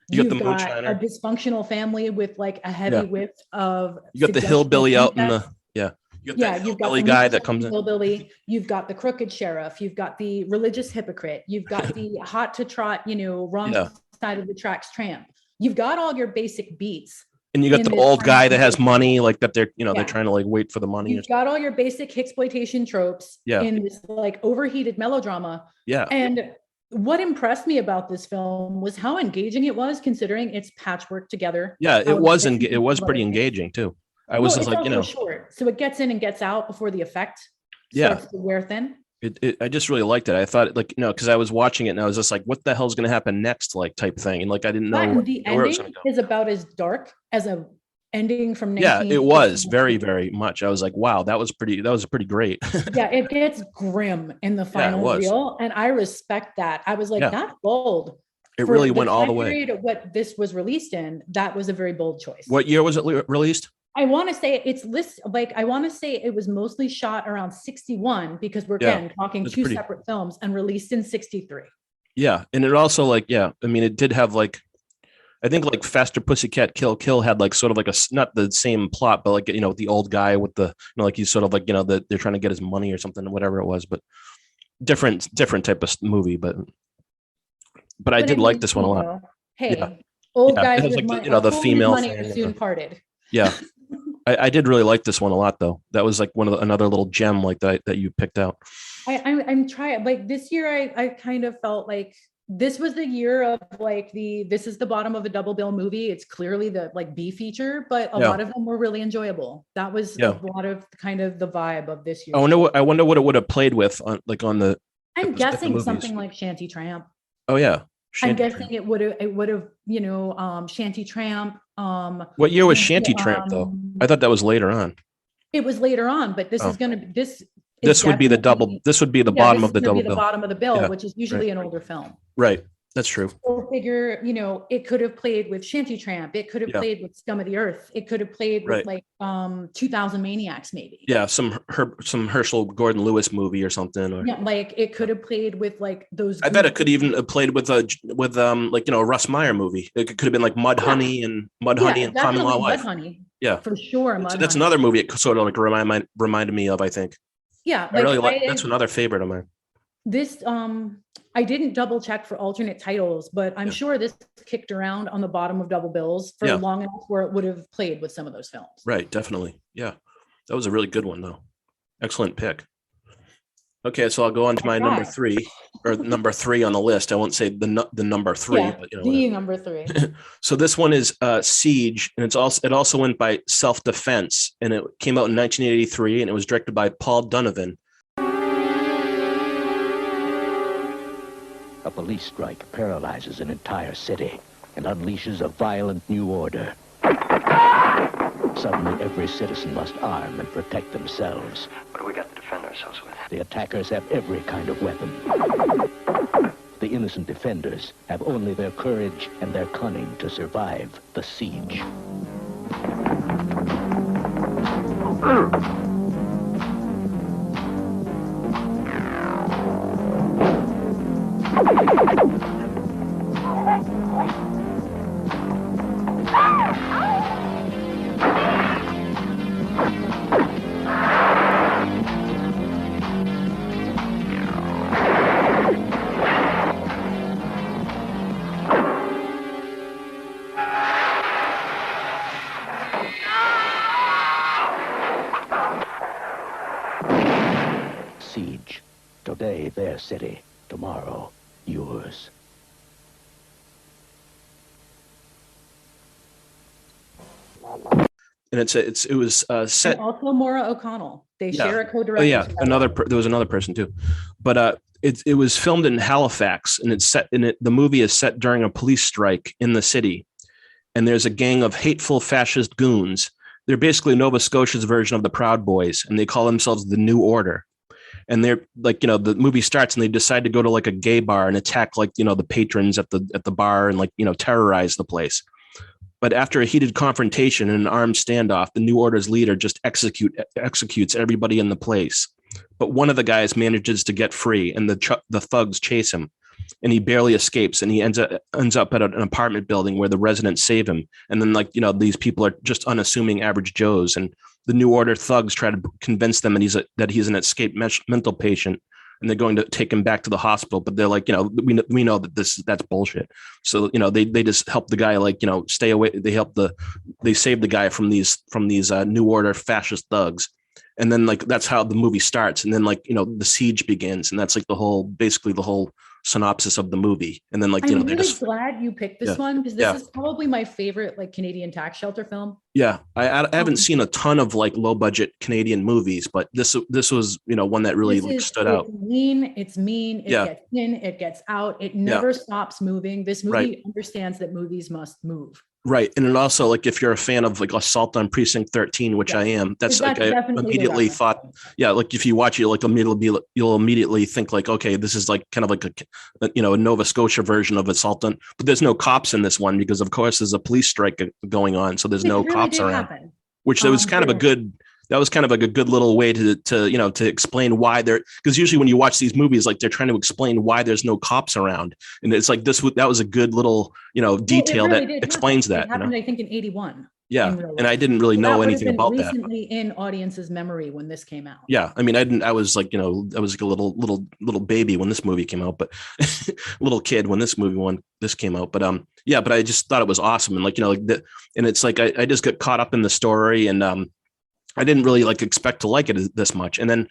You've got a dysfunctional family with like a heavy whiff of. You got the hillbilly out in the You got the hillbilly guy that comes in. Hillbilly. You've got the crooked sheriff. You've got the religious hypocrite. You've got the hot to trot, you know, wrong side of the tracks tramp. You've got all your basic beats. And you got the old guy that has money, like that they're, you know, they're trying to like wait for the money. You've got all your basic Hicksploitation tropes in this like overheated melodrama. Yeah. And what impressed me about this film was how engaging it was, considering it's patchwork together. Yeah, it was pretty engaging too. I was just like, you know, short, so it gets in and gets out before the effect starts to wear thin. I just really liked it. I thought, like, you know, because I was watching it and I was just like, what the hell's going to happen next, like type thing, and like I didn't know the ending is about as dark as a ending from 19- yeah, it was very, very much. I was like, wow, that was pretty great. Yeah, it gets grim in the final reel, and I respect that. I was like, that's bold. It really went all the way. What this was released in, that was a very bold choice. What year was it released? I want to say I want to say it was mostly shot around 61, because we're talking two separate films, and released in 63. Yeah. And it also like, I mean, it did have like, I think like Faster Pussycat Kill Kill had like sort of like not the same plot, but like, you know, the old guy with the, you know, like he's sort of like, you know, that they're trying to get his money or something, whatever it was, but different type of movie. But I did like this one a lot. Hey, old guys with like money, you know, the female money thing, are soon parted. Yeah. I did really like this one a lot, though. That was like another little gem like that you picked out. I'm trying, like this year, I kind of felt like this was the year of like this is the bottom of a double bill movie. It's clearly the like B feature, but a lot of them were really enjoyable. That was a lot of kind of the vibe of this year. I wonder what it would have played with on the. I'm guessing something like Shanty Tramp. Oh yeah. I'm guessing it would have, you know, Shanty Tramp. What year was Shanty Tramp though? I thought that was later on. It was later on, but this is going to this would be the double. This would be the bottom of the double bill. The bottom of the bill, which is usually an older film. Right. That's true. Or figure, you know, it could have played with Shanty Tramp. It could have played with Scum of the Earth. It could have played with like 2000 Maniacs, maybe. Yeah, some Herschel Gordon Lewis movie or something. Or like it could have played with like those. I bet it could even have played with like, you know, a Russ Meyer movie. It could have been like Mudhoney and Common Law Wife. Mudhoney. Yeah, for sure. That's another movie it sort of like reminded me of, I think. Yeah, I really like. That's another favorite of mine. This I didn't double check for alternate titles, but I'm sure this kicked around on the bottom of double bills for long enough where it would have played with some of those films. Right, definitely. Yeah, that was a really good one though. Excellent pick. Okay, so I'll go on to my number three on the list. I won't say the number three, but you know, the number three. So this one is Siege, and it also went by Self Defense, and it came out in 1983, and it was directed by Paul Donovan. A police strike paralyzes an entire city and unleashes a violent new order. Suddenly, every citizen must arm and protect themselves. What do we got to defend ourselves with? The attackers have every kind of weapon. The innocent defenders have only their courage and their cunning to survive the siege. Siege. Today, their city. Tomorrow, yours. and it was set. And also Maura O'Connell. They Yeah. share a co-director. Oh yeah, together. there was another person too, but it was filmed in Halifax, and it's set in it. The movie is set during a police strike in the city, and there's a gang of hateful fascist goons. They're basically Nova Scotia's version of the Proud Boys, and they call themselves the New Order. And they're like, the movie starts and they decide to go to like a gay bar and attack like, the patrons at the bar and like, terrorize the place. But after a heated confrontation and an armed standoff, the New Order's leader just executes everybody in the place. But one of the guys manages to get free, and the thugs chase him, and he barely escapes. And he ends up at an apartment building where the residents save him. And then these people are just unassuming average Joes, and the New Order thugs try to convince them that he's an escaped mental patient, and they're going to take him back to the hospital. But they're like, we know that that's bullshit. So, they just help the guy, stay away. They save the guy from these New Order fascist thugs. And then that's how the movie starts. And then the siege begins. And that's basically the whole synopsis of the movie. And then I'm really glad you picked this one, because this is probably my favorite Canadian tax shelter film. Yeah, I haven't seen a ton of low budget Canadian movies, but this was one that really stood out. It's mean, it gets in, it gets out, it never stops moving. This movie understands that movies must move. Right. And it also, if you're a fan of Assault on Precinct 13, which I am, that's I immediately thought, if you watch it, you'll immediately think okay, this is kind of a Nova Scotia version of Assault on, but there's no cops in this one because of course there's a police strike going on. So there's no cops around, which was kind of a good little way to explain why because usually when you watch these movies, they're trying to explain why there's no cops around. And it's that was a good little, detail that explains that. It happened, I think, in 81. Yeah. And I didn't really know anything about that. Recently in audience's memory when this came out. Yeah. I mean, I was like a little baby when this movie came out, but little kid when this came out. But but I just thought it was awesome. And and it's I just got caught up in the story, and I didn't really expect to like it this much. And then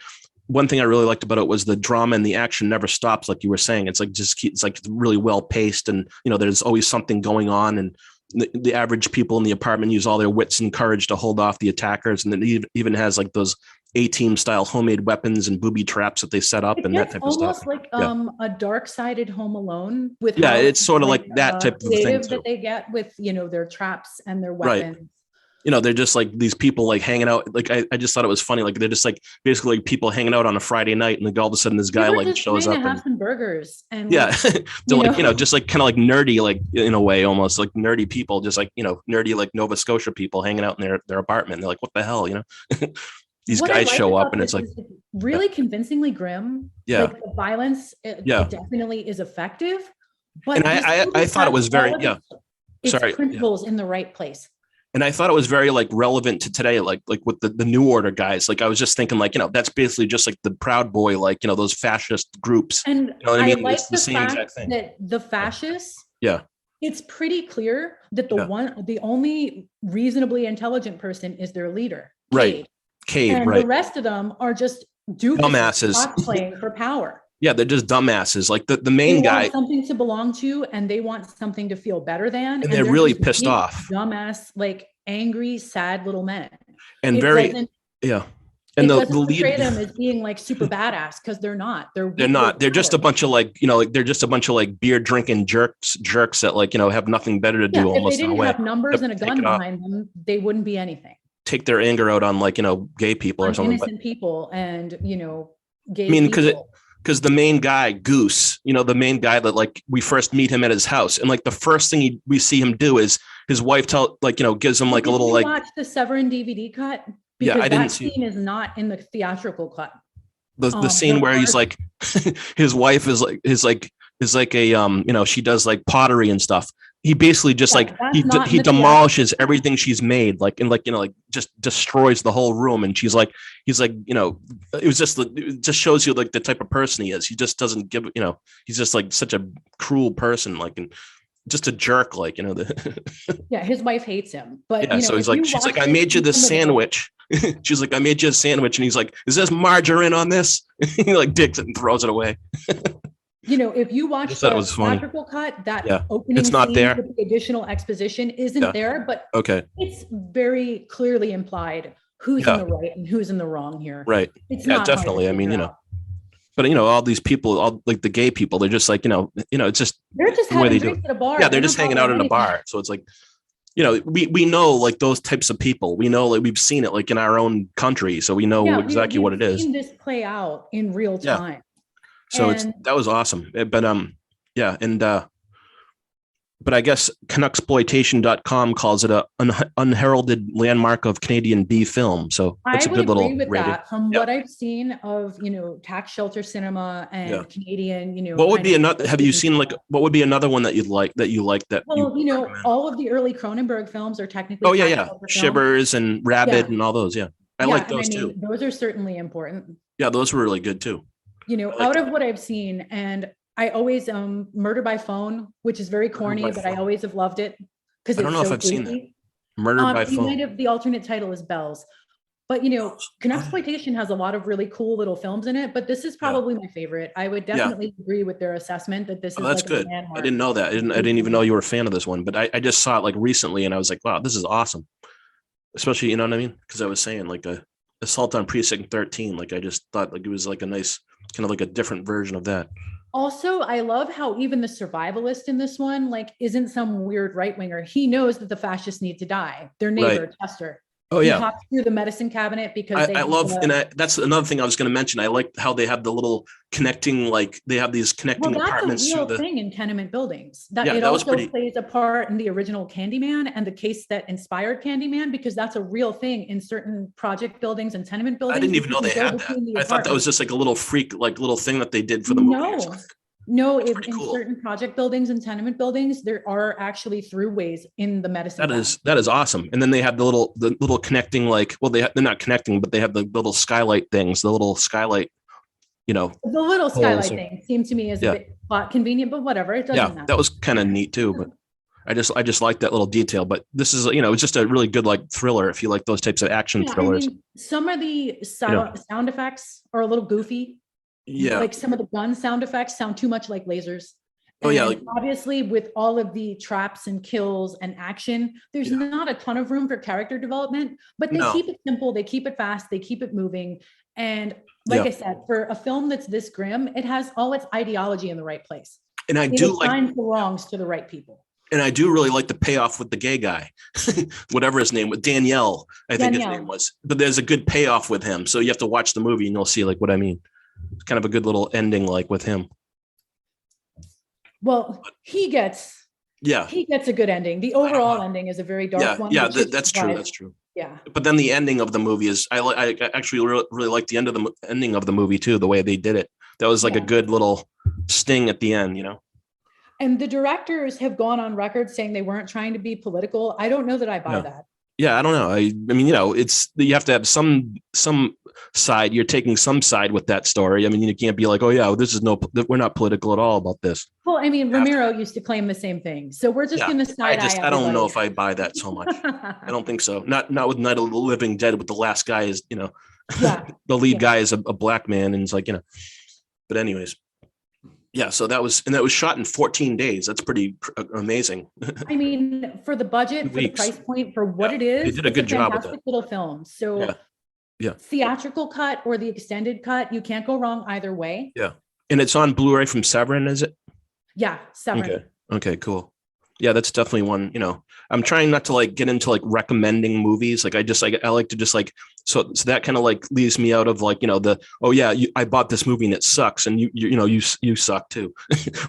one thing I really liked about it was the drama, and the action never stops. Like you were saying, it's it's really well paced, and there's always something going on. And the average people in the apartment use all their wits and courage to hold off the attackers. And it even has those A-Team style homemade weapons and booby traps that they set up and that type of stuff. Almost a dark-sided Home Alone with it's sort of that type of thing that they get with their traps and their weapons. Right. They're just these people hanging out. I just thought it was funny. They're just basically people hanging out on a Friday night, and all of a sudden this guy shows up. Have some burgers and just kind of nerdy, in a way, almost nerdy people, just nerdy Nova Scotia people hanging out in their apartment. And they're like, what the hell, These guys show up, and it's really convincingly grim. Yeah, the violence, it definitely is effective. But I thought it was very principles in the right place. And I thought it was very relevant to today, like with the New Order guys. I was just thinking that's basically just the Proud Boy, those fascist groups. And I mean? like it's the same exact thing. That the fascists, it's pretty clear that the only reasonably intelligent person is their leader. Cade, and right. The rest of them are just dumbasses playing for power. Yeah, they're just dumbasses. The main guy want something to belong to, and they want something to feel better than. And they're really pissed off. Dumbass, angry, sad little men. And And the lead portray them as being super badass, because they're not. They're not. They're just a bunch of they're just a bunch of beer drinking jerks that have nothing better to do. If almost they didn't have numbers and a gun behind them, they wouldn't be anything. Take their anger out on gay people or something. Innocent people and gay. I mean, people. Because the main guy, Goose, the main guy that we first meet him at his house, and the first thing we see him do is his wife gives him a little watch the Severin DVD cut, because I didn't that scene is not in the theatrical cut. The scene where he's his wife is a she does pottery and stuff. He basically just he demolishes everything she's made, and just destroys the whole room. And he's it just shows you the type of person he is. He just doesn't give, he's just such a cruel person, and just a jerk, his wife hates him, but so he's she's I made you this sandwich. She's I made you a sandwich, and he's is this margarine on this? He digs it and throws it away. if you watch just thought it the was funny. theatrical cut, that Yeah. opening It's not scene there. with the additional exposition isn't Yeah. there, but Okay. it's very clearly implied who's in Yeah. the right and who's in the wrong here. Right. It's Yeah, not hard to definitely. I mean, figure out. but all these people, all like the gay people, they're just like, it's just They're just the way having they do drinks it. at a bar. Yeah, they're just hanging out in a bar. So it's like, we know like those types of people. We know like we've seen it like in our own country, so we know exactly what it is. Seen this play out in real Yeah. time. So And- that was awesome. But yeah, and but I guess Canucksploitation.com calls it an unheralded landmark of Canadian B film. So it's I a would good little agree with rating. that. From Yeah. what I've seen of tax shelter cinema and Yeah. Canadian, What would kind be of- another? Have you seen like what would be another one that you like? Well, all of the early Cronenberg films are technically. Oh yeah, tax yeah, shelter films. Shivers and Rabid Yeah. and all those. Yeah, I like those too. Those are certainly important. Yeah, those were really good too. Out of what I've seen, and I always Murder by Phone, which is very corny, by but I Phone. always have loved it because I don't know if I've seen that. Murder by Phone. The alternate title is Bells. But Canucksploitation has a lot of really cool little films in it, but this is probably my favorite. I would definitely agree with their assessment that this is That's like good. a landmark. I didn't know that. I didn't even know you were a fan of this one, but I just saw it like recently and I was like, wow, this is awesome. Especially, you know what I mean? Because I was saying like Assault on Precinct 13. Like I just thought like it was like a nice kind of like a different version of that. Also, I love how even the survivalist in this one like isn't some weird right winger. He knows that the fascists need to die. Their neighbor, Chester. Oh he yeah. hops through the medicine cabinet because I love, that's another thing I was going to mention. I like how they have the little connecting, like they have these connecting apartments. That's a real thing in tenement buildings. Yeah, it that was also pretty- plays a part in the original Candyman and the case that inspired Candyman, because that's a real thing in certain project buildings and tenement buildings. I didn't even know they had that. I thought that was just like a little freak, like little thing that they did for the movie. or something. No, in certain project buildings and tenement buildings, there are actually throughways in the medicine. That is awesome. And then they have the little connecting, like, well, they're not connecting, but they have the little skylight things, the little skylight, the little skylight holes. thing seemed to me as a bit plot convenient, but whatever. It doesn't matter. That was kind of neat too. But I just like that little detail. But this is, it's just a really good like thriller if you like those types of action thrillers. Some of the sound effects are a little goofy. Yeah. Like some of the gun sound effects sound too much like lasers. Oh yeah. And obviously with all of the traps and kills and action, there's not a ton of room for character development, but they keep it simple. They keep it fast. They keep it moving. And like I said, for a film that's this grim, it has all its ideology in the right place. And I do like the wrongs to the right people. And I do really like the payoff with the gay guy, whatever his name was, Danielle, I think his name was. But there's a good payoff with him. So you have to watch the movie and you'll see like what I mean. It's kind of a good little ending like with him. Well, he gets a good ending. The overall ending is a very dark one. Yeah, that's true. That's true. Yeah. But then the ending of the movie is I actually really like the ending of the movie too, the way they did it. That was like a good little sting at the end, And the directors have gone on record saying they weren't trying to be political. I don't know that I buy that. Yeah, I don't know. I mean, it's you have to have some side. You're taking some side with that story. I mean, you can't be like, oh yeah, we're not political at all about this. Well, I mean, Romero used to claim the same thing. So we're just going to side eye. I don't know if I buy that so much. I don't think so. Not with Night of the Living Dead. With the last guy is, the lead guy is a black man, and it's like, But anyways. Yeah, so that was shot in 14 days. That's pretty amazing. I mean, for the budget, for the price point, for what it is, they did a good job with fantastic little film. So, theatrical cut or the extended cut, you can't go wrong either way. Yeah, and it's on Blu-ray from Severin, is it? Yeah, Severin. Okay, cool. Yeah, that's definitely one. I'm trying not to like get into like recommending movies. Like I like to just like so that kind of like leaves me out of like I bought this movie and it sucks and you suck too.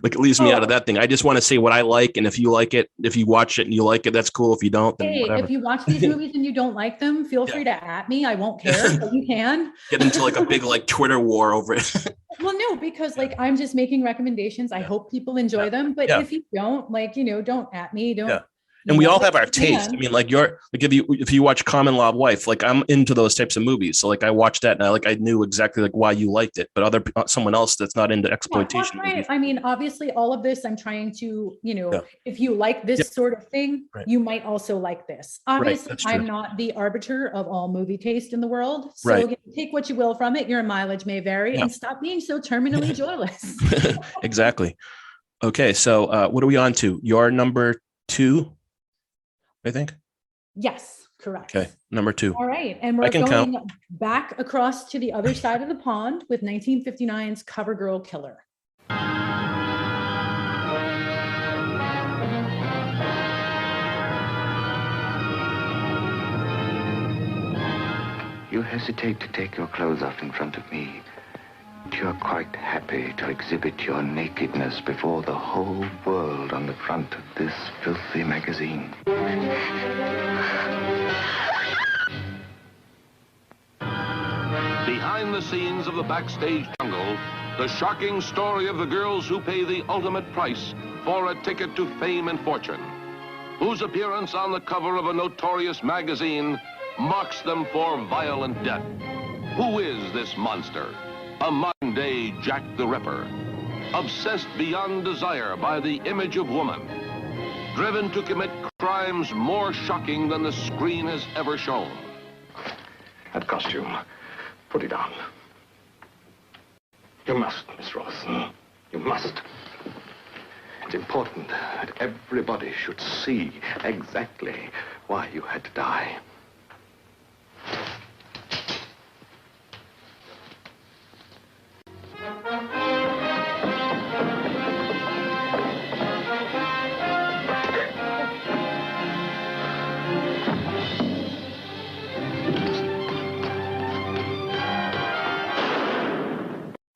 Like it leaves me out of that thing. I just want to say what I like, and if you like it, if you watch it and you like it, that's cool. If you don't, then whatever. If you watch these movies and you don't like them, feel free to at me. I won't care, but you can get into like a big like Twitter war over it. Well, no, because like I'm just making recommendations. I hope people enjoy them, but if you don't, like, don't at me. Don't. And we all have our taste. I And mean, like if you watch Common Law Wife, like I'm into those types of movies. So like I watched that and I knew exactly like why you liked it, but someone else that's not into exploitation movies. I mean, obviously all of this, I'm trying to, Yeah. if you like this sort of thing, Right. you might also like this. Obviously, that's true. I'm not the arbiter of all movie taste in the world. So Right. take what you will from it. Your mileage may vary, Yeah. and stop being so terminally joyless. Exactly. Okay. So what are we on to? Your number 2, I think. Yes, correct. Okay. Number 2. All right. And I we're can going count. back across to the other side of the pond with 1959's CoverGirl Killer. You hesitate to take your clothes off in front of me. You're quite happy to exhibit your nakedness before the whole world on the front of this filthy magazine. Behind the scenes of the backstage jungle, the shocking story of the girls who pay the ultimate price for a ticket to fame and fortune, whose appearance on the cover of a notorious magazine marks them for violent death. Who is this monster? A modern-day Jack the Ripper, obsessed beyond desire by the image of woman, driven to commit crimes more shocking than the screen has ever shown. That costume, put it on. You must, Miss Rawson. You must. It's important that everybody should see exactly why you had to die.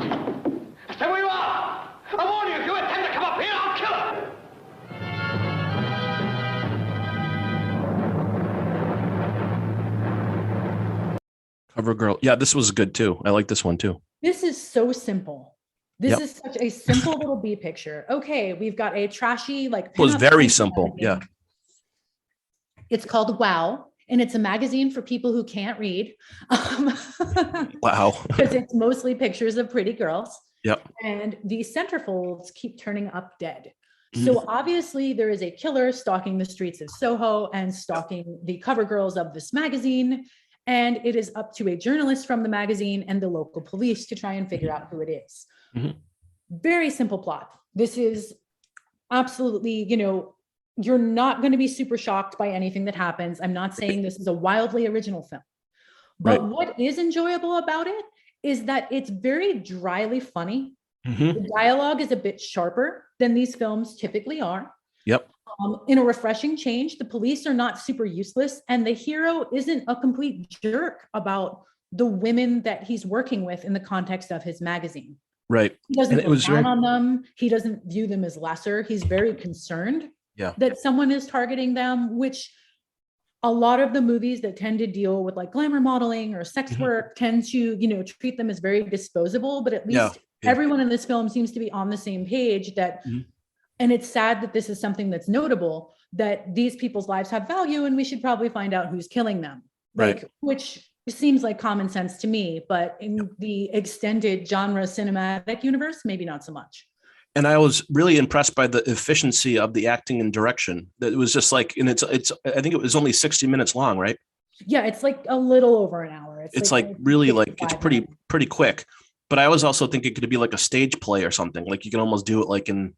Stay where you are! I warn you, if you attempt to come up here, I'll kill her! CoverGirl. Yeah, this was good too. I like this one too. This is so simple. This Yep. is such a simple little B picture. Okay, we've got a trashy, like, It was pinup very magazine. simple. Yeah. It's called Wow, and it's a magazine for people who can't read. Wow. Because it's mostly pictures of pretty girls. Yep. And the centerfolds keep turning up dead. Mm-hmm. So obviously there is a killer stalking the streets of Soho and stalking the cover girls of this magazine. And it is up to a journalist from the magazine and the local police to try and figure out who it is. Mhm. Very simple plot. This is absolutely, you're not going to be super shocked by anything that happens. I'm not saying this is a wildly original film. But Right. what is enjoyable about it is that it's very dryly funny. Mhm. The dialogue is a bit sharper than these films typically are. Yep. In a refreshing change, the police are not super useless, and the hero isn't a complete jerk about the women that he's working with in the context of his magazine. Right. He doesn't And it look was down very, on them. He doesn't view them as lesser. He's very concerned yeah. that someone is targeting them, which a lot of the movies that tend to deal with like glamour modeling or sex work tend to, treat them as very disposable, but at least Yeah. everyone in this film seems to be on the same page that, Mhm. and it's sad that this is something that's notable, that these people's lives have value and we should probably find out who's killing them. Right. Which seems like common sense to me, but in the extended genre cinematic universe, maybe not so much. And I was really impressed by the efficiency of the acting and direction. That it was just like, and it's I think it was only 60 minutes long, right? Yeah, it's like a little over an hour. It's like really like, it's 55 minutes. pretty quick. But I was also thinking it could be like a stage play or something. Like you can almost do it like in,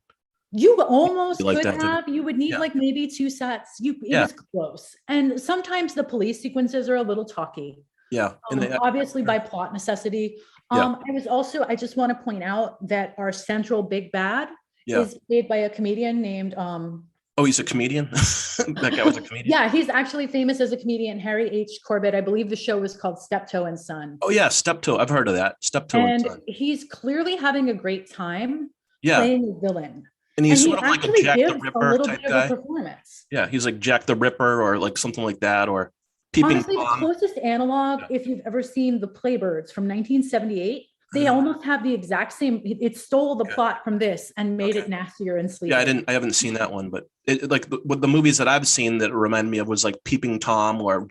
You almost like could that, didn't have, you would need Yeah. like maybe 2 sets. It Yeah. was close. And sometimes the police sequences are a little talky. yeah. And they, Obviously by plot necessity. Yeah. I just want to point out that our central big bad Yeah. is played by a comedian named, oh, he's a comedian? That guy was a comedian? yeah, he's actually famous as a comedian, Harry H. Corbett. I believe the show was called Steptoe and Son. Oh yeah, Steptoe. I've heard of that. Steptoe and And Son. he's clearly having a great time Yeah. playing a villain. And he's he sort of like a actually Jack the gives a Ripper little type bit of guy. a performance. Yeah, he's like Jack the Ripper or like something like that, or Peeping Honestly, the Tom. closest analog, if you've ever seen The Playbirds from 1978, They almost have the exact same. It stole the plot from this and made it nastier and sleeper. Yeah, I haven't seen that one, but like with the movies that I've seen that remind me of was like Peeping Tom or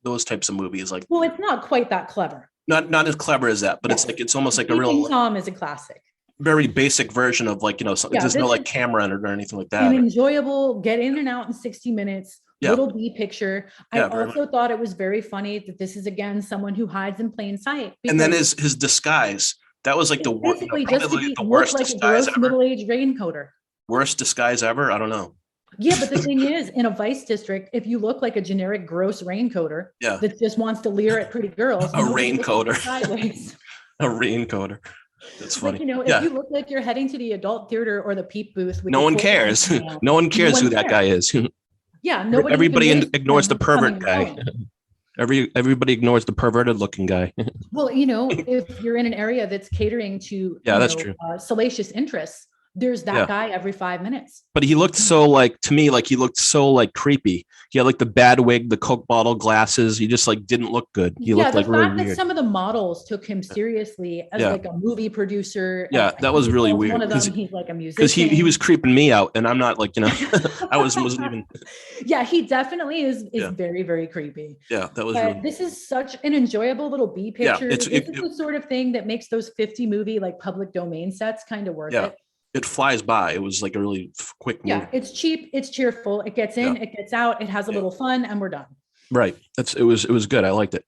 those types of movies. Like, well, it's not quite that clever. Not as clever as that, but it's almost like a real Peeping Tom is a classic. Very basic version of like there's no like camera in it or anything like that. An enjoyable get in and out in 60 minutes. Little B picture. I also thought it was very funny that this is again someone who hides in plain sight. And then his disguise, that was like the worst. Basically, just to look like a gross middle-aged raincoater. Worst disguise ever. I don't know. Yeah, but the thing is, in a vice district, if you look like a generic gross raincoater that just wants to leer at pretty girls, a raincoater, a raincoater. That's funny. Like, if you look like you're heading to the adult theater or the peep booth, with no one cares. No one cares who that guy is. Yeah, nobody. Everybody ignores the pervert guy. Everybody ignores the perverted looking guy. Well, if you're in an area that's catering to that's true. Salacious interests, there's that guy every 5 minutes. But he looked so like creepy. He had like the bad wig, the Coke bottle glasses. He just like didn't look good. He looked like really weird. The fact that some of the models took him seriously as like a movie producer. Yeah, that was really weird. One of them, he's like a musician. Because he was creeping me out, and I'm not like I wasn't even. Yeah, he definitely is very, very creepy. Yeah, that was. This is such an enjoyable little B picture. Yeah, this is the sort of thing that makes those 50 movie like public domain sets kind of worth it. It flies by. It was like a really quick movie. Yeah, it's cheap, it's cheerful, it gets in, it gets out, it has a little fun, and we're done. Right. It was good. I liked it.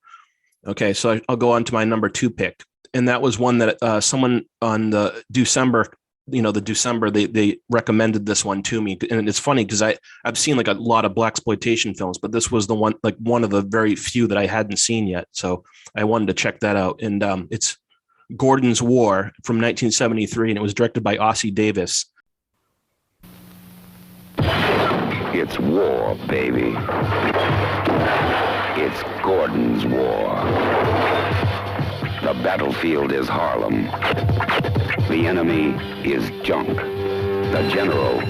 Okay, so I'll go on to my number 2 pick. And that was one that someone on the Deucember, the Deucember, they recommended this one to me. And it's funny because I've seen like a lot of blaxploitation films, but this was the one, like one of the very few that I hadn't seen yet. So I wanted to check that out. And it's Gordon's War from 1973, and it was directed by Ossie Davis. It's war, baby. It's Gordon's War. The battlefield is Harlem. The enemy is junk. The general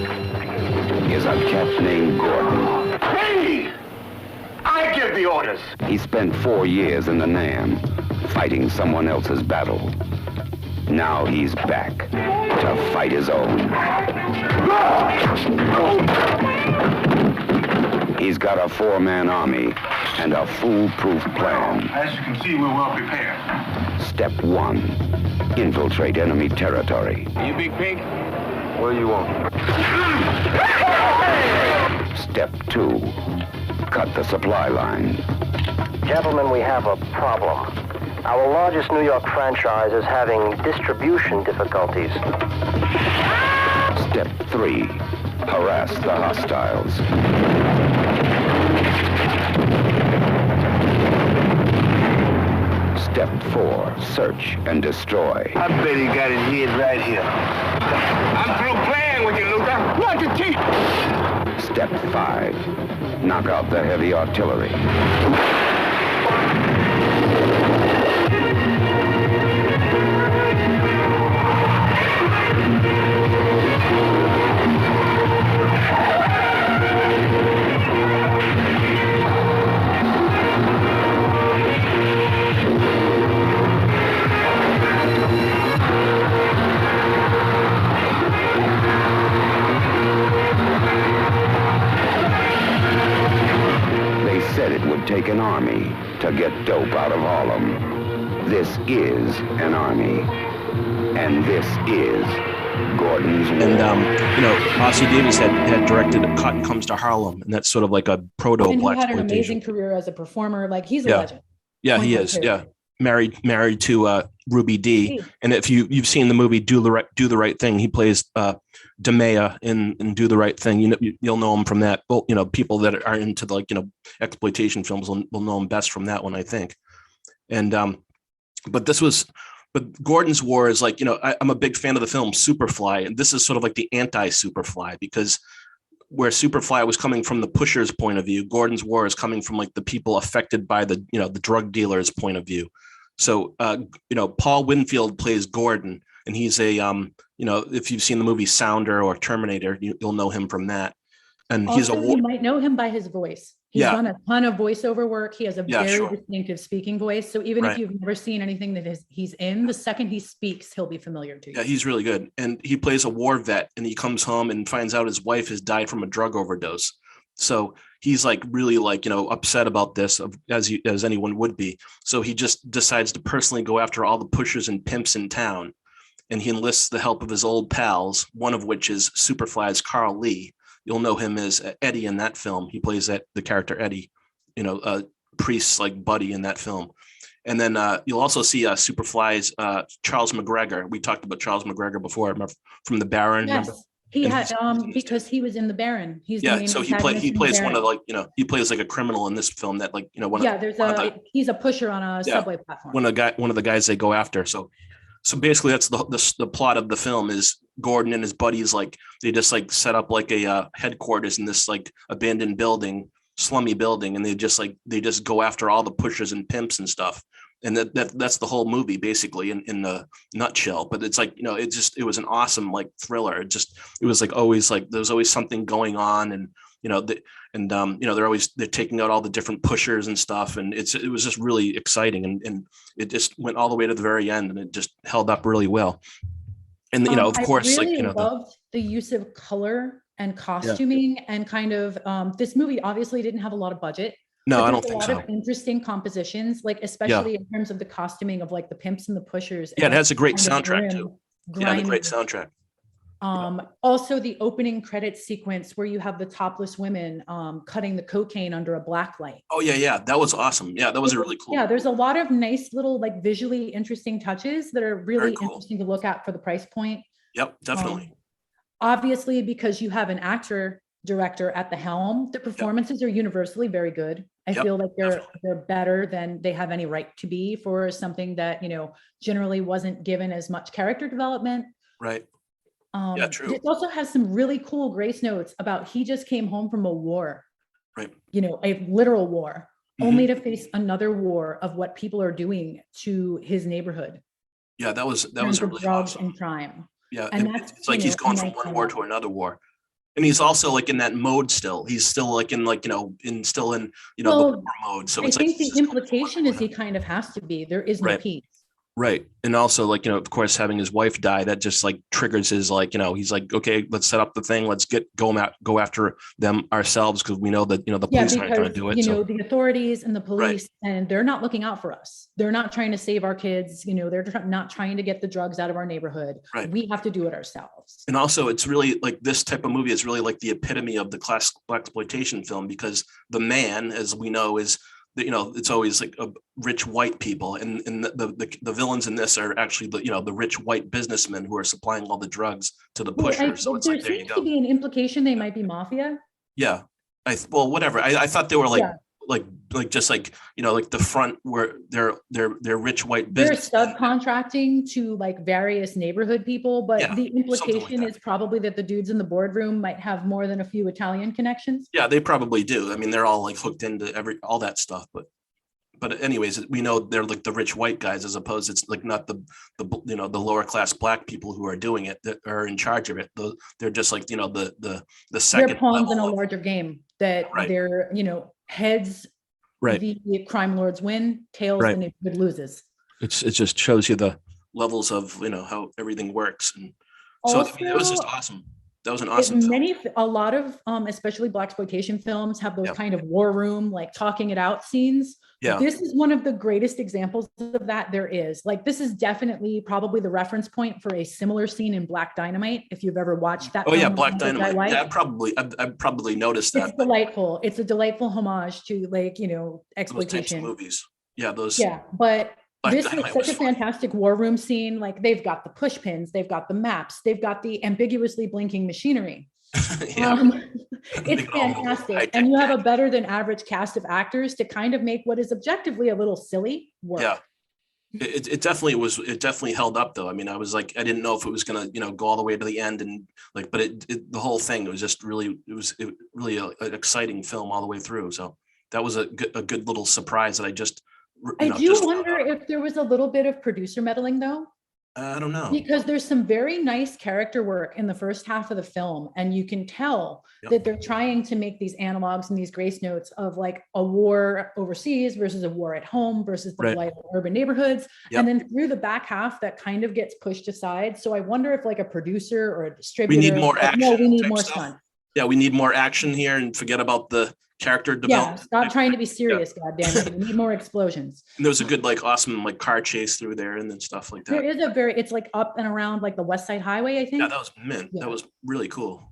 is a cat named Gordon. Hey! I give the orders. He spent 4 years in the NAM, fighting someone else's battle. Now he's back to fight his own. He's got a 4-man army and a foolproof plan. As you can see, we're well prepared. Step 1, infiltrate enemy territory. You big pig? What do you want? Step 2, cut the supply line. Gentlemen, we have a problem. Our largest New York franchise is having distribution difficulties. Step 3, harass the hostiles. Step 4, search and destroy. I bet he got his head right here. I'm through playing with you, Luther. Watch your teeth. Step 5, knock out the heavy artillery. It would take an army to get dope out of Harlem. This is an army, and this is Gordon's War. And Ossie Davis had directed Cotton Comes to Harlem, and that's sort of like a proto and blaxploitation. He had an amazing career as a performer. Like he's a legend. Yeah, he is. Yeah, married to Ruby Dee. And if you've seen the movie Do the Right Thing, he plays DeMea in Do the Right Thing. You'll know him from that. Well, people that are into the exploitation films will know him best from that one, I think. And but Gordon's War is like, I'm a big fan of the film Superfly, and this is sort of like the anti-Superfly, because where Superfly was coming from the pusher's point of view, Gordon's War is coming from like the people affected by the drug dealer's point of view. So Paul Winfield plays Gordon, and he's a if you've seen the movie Sounder or Terminator, you'll know him from that. And also, you might know him by his voice. He's Yeah. done a ton of voiceover work. He has a Yeah, very sure. distinctive speaking voice. So even if Right. you've never seen anything that he's in, the second he speaks, he'll be familiar to you. Yeah, he's really good. And he plays a war vet, and he comes home and finds out his wife has died from a drug overdose. So he's like really like, you know, upset about this, as anyone would be. So he just decides to personally go after all the pushers and pimps in town. And he enlists the help of his old pals, one of which is Superfly's Carl Lee. You'll know him as Eddie in that film. He plays the character Eddie, you know, priest's like buddy in that film. And then you'll also see Superfly's Charles McGregor. We talked about Charles McGregor before, from The Baron. Yes, remember? he And had because he was in The Baron. He's the yeah, main so he antagonist in The plays one Baron. of like, you know, he plays like a criminal in this film that like, you know, he's a pusher on a subway platform. one of the guys they go after. So basically that's the plot of the film is Gordon and his buddies, like they just like set up like a headquarters in this like abandoned building, slummy building, and they just go after all the pushers and pimps and stuff. And that's the whole movie basically in the nutshell. But it's like, you know, it was an awesome like thriller. It was like always like there was always something going on, and you know, you know, they're taking out all the different pushers and stuff, and it was just really exciting, and it just went all the way to the very end, and it just held up really well. And you know, of course, I really like, you know, loved the use of color and costuming, and kind of this movie obviously didn't have a lot of budget. No, but I don't there's think a so. lot of interesting compositions, like especially in terms of the costuming of like the pimps and the pushers. Yeah, it has a great kind of soundtrack grim, too. Yeah, the grimy. great soundtrack. Also the opening credits sequence where you have the topless women cutting the cocaine under a black light. Oh yeah, that was awesome. Yeah, that was a really cool. Yeah, there's a lot of nice little like visually interesting touches that are really interesting to look at for the price point. Yep, definitely. Obviously, because you have an actor director at the helm, the performances are universally very good. I feel like they're better than they have any right to be for something that, you know, generally wasn't given as much character development. Right. Yeah, true. It also has some really cool grace notes about he just came home from a war, right? You know, a literal war, only to face another war of what people are doing to his neighborhood. Yeah, that was a really drugs awesome. and crime. Yeah, and it's like he's going from one war to another war, and he's also like in that mode still. He's still like in like, you know, still in, you know, the war mode. So it's I think the implication is he kind of has to be. There is no peace. Right. And also, like, you know, of course, having his wife die, that just like triggers his, like, you know, he's like, okay, let's set up the thing. Let's go after them ourselves, because we know that, you know, the police aren't going to do it. You know, the authorities and the police, and they're not looking out for us. They're not trying to save our kids. You know, they're not trying to get the drugs out of our neighborhood. Right. We have to do it ourselves. And also, it's really like this type of movie is really like the epitome of the classic blaxploitation film, because the man, as we know, is, you know, it's always like rich white people, and the villains in this are actually the, you know, the rich white businessmen who are supplying all the drugs to the pushers. So it's there like, there you seems go. to be an implication they might be mafia. Yeah, well, whatever. I thought they were like like just like, you know, like the front where they're rich white business. They're subcontracting to like various neighborhood people, but the implication is probably that the dudes in the boardroom might have more than a few Italian connections. Yeah, they probably do. I mean, they're all like hooked into all that stuff, but anyways, we know they're like the rich white guys, as opposed it's like not the you know, the lower class black people who are doing it, that are in charge of it. They're just like, you know, the second. They're pawns in a larger game that they're, you know, heads. The crime lords win, tails the neighborhood loses. It just shows you the levels of, you know, how everything works, and so I mean, it was just awesome. That was an awesome film. A lot of especially blaxploitation films have those kind of war room, like talking it out scenes. Yeah. This is one of the greatest examples of that there is. Like, this is definitely probably the reference point for a similar scene in Black Dynamite, if you've ever watched that. Oh yeah, Black Dynamite. Yeah, I probably noticed that. It's delightful. It's a delightful homage to, like, you know, exploitation movies. Yeah, those. Yeah, but this is such a fun. fantastic war room scene. Like, they've got the push pins, they've got the maps, they've got the ambiguously blinking machinery. It's fantastic, and you have a better than average cast of actors to kind of make what is objectively a little silly work. Yeah, it definitely was. It definitely held up, though. I mean, I was like, I didn't know if it was gonna, you know, go all the way to the end, and like, but the whole thing, it was just really, it was really an exciting film all the way through. So that was a good little surprise that I just. I do wonder if there was a little bit of producer meddling, though. I don't know. Because there's some very nice character work in the first half of the film, and you can tell that they're trying to make these analogs and these grace notes of like a war overseas versus a war at home versus the blight of urban neighborhoods. And then through the back half, that kind of gets pushed aside. So I wonder if like a producer or a distributor, we need more action. No, we need more stunt. Yeah, we need more action here and forget about the character development. Yeah, stop trying to be serious, goddammit. We need more explosions. And there was a good, like, awesome, like, car chase through there and then stuff like that. There is it's like up and around like the West Side Highway, I think. Yeah, that was mint. Yeah. That was really cool.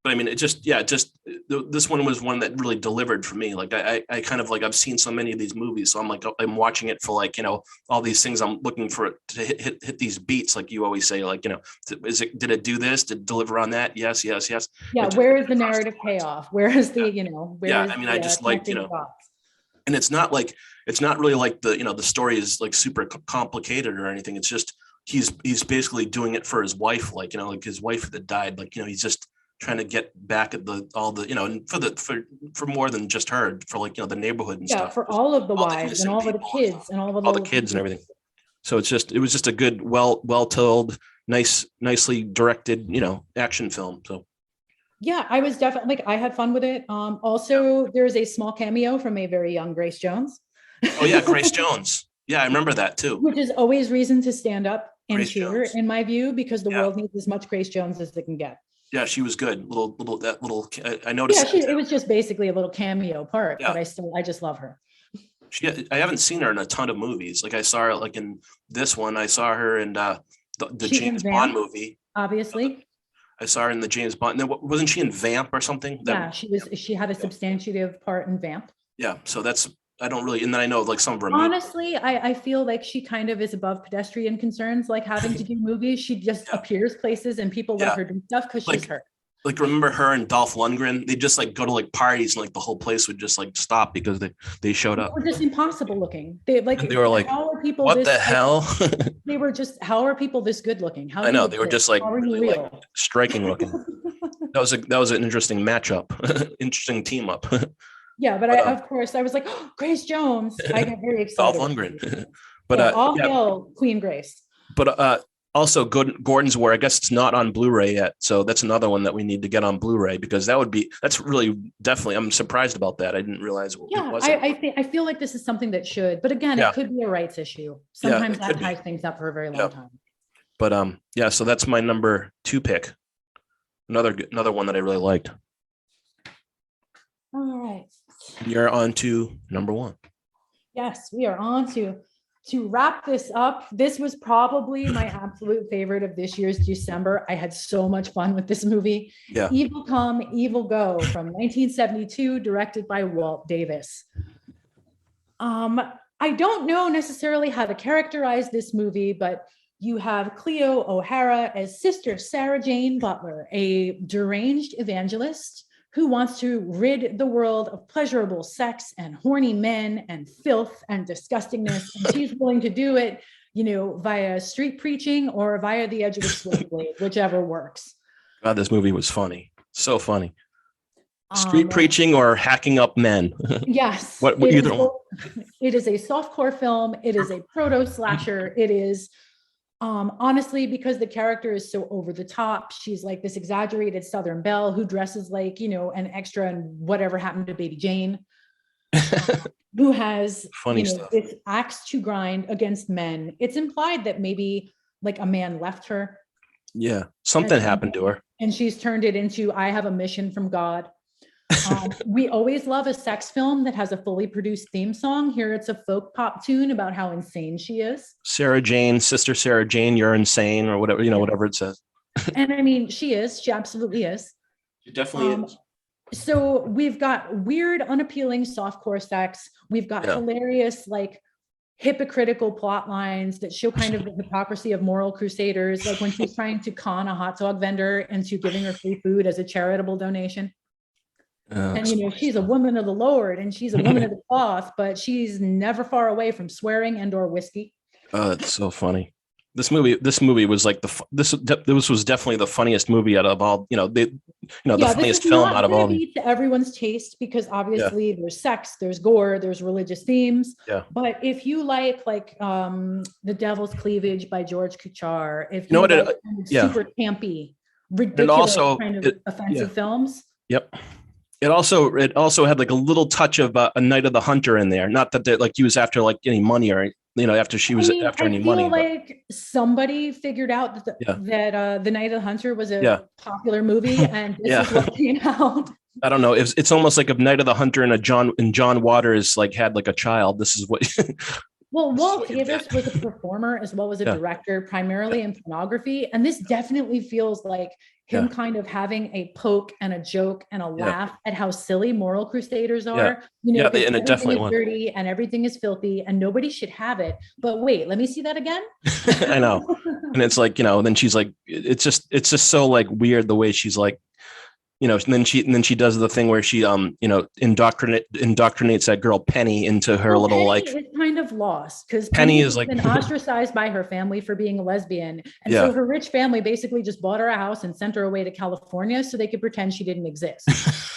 But I mean, this one was one that really delivered for me. Like I kind of like, I've seen so many of these movies. So I'm like, I'm watching it for like, all these things. I'm looking for it to hit these beats. Like you always say, like, did it do this? Did it deliver on that? Yes. Yeah. Where is the narrative payoff? Where is the, I mean, I just like, and it's not really like the story is like super complicated or anything. It's just, he's basically doing it for his wife. Like, like his wife that died, like, he's just trying to get back at and for more than just her, for like, the neighborhood and stuff. For all of the wives and all of the kids and all the kids and everything. So it was just a good, well told, nicely directed, action film. So. Yeah, I was definitely I had fun with it. Also, there's a small cameo from a very young Grace Jones. Oh yeah, Grace Jones. Yeah, I remember that too. Which is always reason to stand up and cheer, in my view, because the world needs as much Grace Jones as it can get. Yeah, she was good. I noticed. Yeah, it was just basically a little cameo part, but I just love her. I haven't seen her in a ton of movies. Like I saw her like in this one. I saw her in the James Bond movie. Obviously. I saw her in the James Bond. Wasn't she in Vamp or something? She had a substantive part in Vamp. Yeah, so I don't really, and then I know like some of her honestly, I feel like she kind of is above pedestrian concerns, like having to do movies. She just appears places and people let her do stuff because she's her. Like remember her and Dolph Lundgren? They just like go to like parties and like the whole place would just like stop because they showed up. They were just impossible looking. They were like, how are people what the hell? They were just, how are people this good looking? I know, they were just like really like striking looking. That was an interesting matchup, interesting team up. Yeah, but of course I was like, oh, Grace Jones. I got very excited. Dolph Lundgren. But all hail Queen Grace. But also Gordon's War, I guess it's not on Blu-ray yet. So that's another one that we need to get on Blu-ray because that's really definitely, I'm surprised about that. I didn't realize it was. I feel like this is something that should, but again, it could be a rights issue. Sometimes that ties things up for a very long time. But so that's my number 2 pick. Another one that I really liked. All right. You're on to number 1. Yes, we are on to wrap this up. This was probably my absolute favorite of this year's Deucember. I had so much fun with this movie. Yeah. Evil Come, Evil Go from 1972, directed by Walt Davis. I don't know necessarily how to characterize this movie, but you have Cleo O'Hara as Sister Sarah Jane Butler, a deranged evangelist who wants to rid the world of pleasurable sex and horny men and filth and disgustingness. And she's willing to do it, via street preaching or via the edge of a switchblade, whichever works. God, this movie was funny. So funny. Street preaching or hacking up men. Yes. Either one. It is a softcore film. It is a proto slasher. It is honestly, because the character is so over the top, she's like this exaggerated Southern belle who dresses like, an extra and whatever happened to Baby Jane, who has funny stuff. This axe to grind against men. It's implied that maybe like a man left her. Yeah, something happened to her. And she's turned it into, I have a mission from God. We always love a sex film that has a fully produced theme song. Here it's a folk pop tune about how insane she is. Sarah Jane, Sister Sarah Jane, you're insane, or whatever, whatever it says. And I mean, she absolutely is. She definitely is. So we've got weird, unappealing softcore sex. We've got hilarious, like hypocritical plot lines that show kind of the hypocrisy of moral crusaders. Like when she's trying to con a hot dog vendor into giving her free food as a charitable donation. And she's a woman of the Lord and she's a woman of the cloth, but she's never far away from swearing and or whiskey. Oh, that's so funny. This movie was like this was definitely the funniest movie out of all, the funniest film out of all. Be to everyone's taste because obviously there's sex, there's gore, there's religious themes. Yeah. But if you like The Devil's Cleavage by George Kuchar, if You know you what? like super campy, ridiculous also, offensive films. Yep. It also had like a little touch of a Night of the Hunter in there. Not that he was after like any money or after she was after any money. I feel like somebody figured out that The Night of the Hunter was a popular movie, and this is what came out. I don't know. It's almost like if Night of the Hunter and John Waters like had like a child. This is what. Well, Walt Davis was a performer as well as a director, primarily in pornography, and this definitely feels like him kind of having a poke and a joke and a laugh at how silly moral crusaders are. And it definitely is dirty and everything is filthy and nobody should have it. But wait, let me see that again. I know, and it's like then she's like, it's just so like weird the way she's like. And then she does the thing where she indoctrinates that girl Penny into her little Penny like. Is kind of lost because Penny is like been ostracized by her family for being a lesbian, and so her rich family basically just bought her a house and sent her away to California so they could pretend she didn't exist.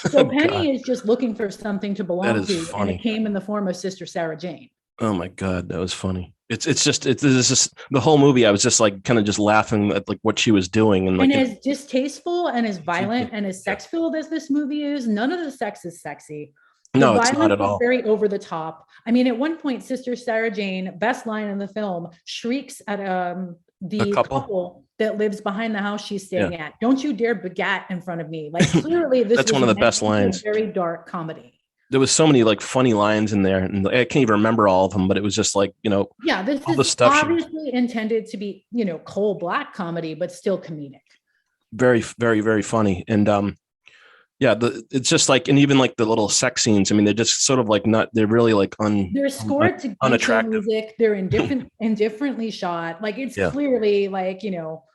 So Penny is just looking for something to belong to, and it came in the form of Sister Sarah Jane. Oh my God, that was funny. It's just the whole movie. I was just like kind of just laughing at like what she was doing, and as distasteful and as violent and as sex filled as this movie is, none of the sex is sexy. No, it's not at all. Very over the top. I mean, at one point, Sister Sarah Jane, best line in the film, shrieks at the couple that lives behind the house she's staying at. Don't you dare begat in front of me! Like clearly, this that's one of the best lines. Very dark comedy. There was so many like funny lines in there, and I can't even remember all of them, but it was just like, this all is the stuff obviously intended to be, coal black comedy, but still comedic. Very, very, very funny. And it's just like, and even like the little sex scenes, I mean, they're just sort of like they're really like they're scored to unattractive music. They're indifferently shot. Like it's clearly like,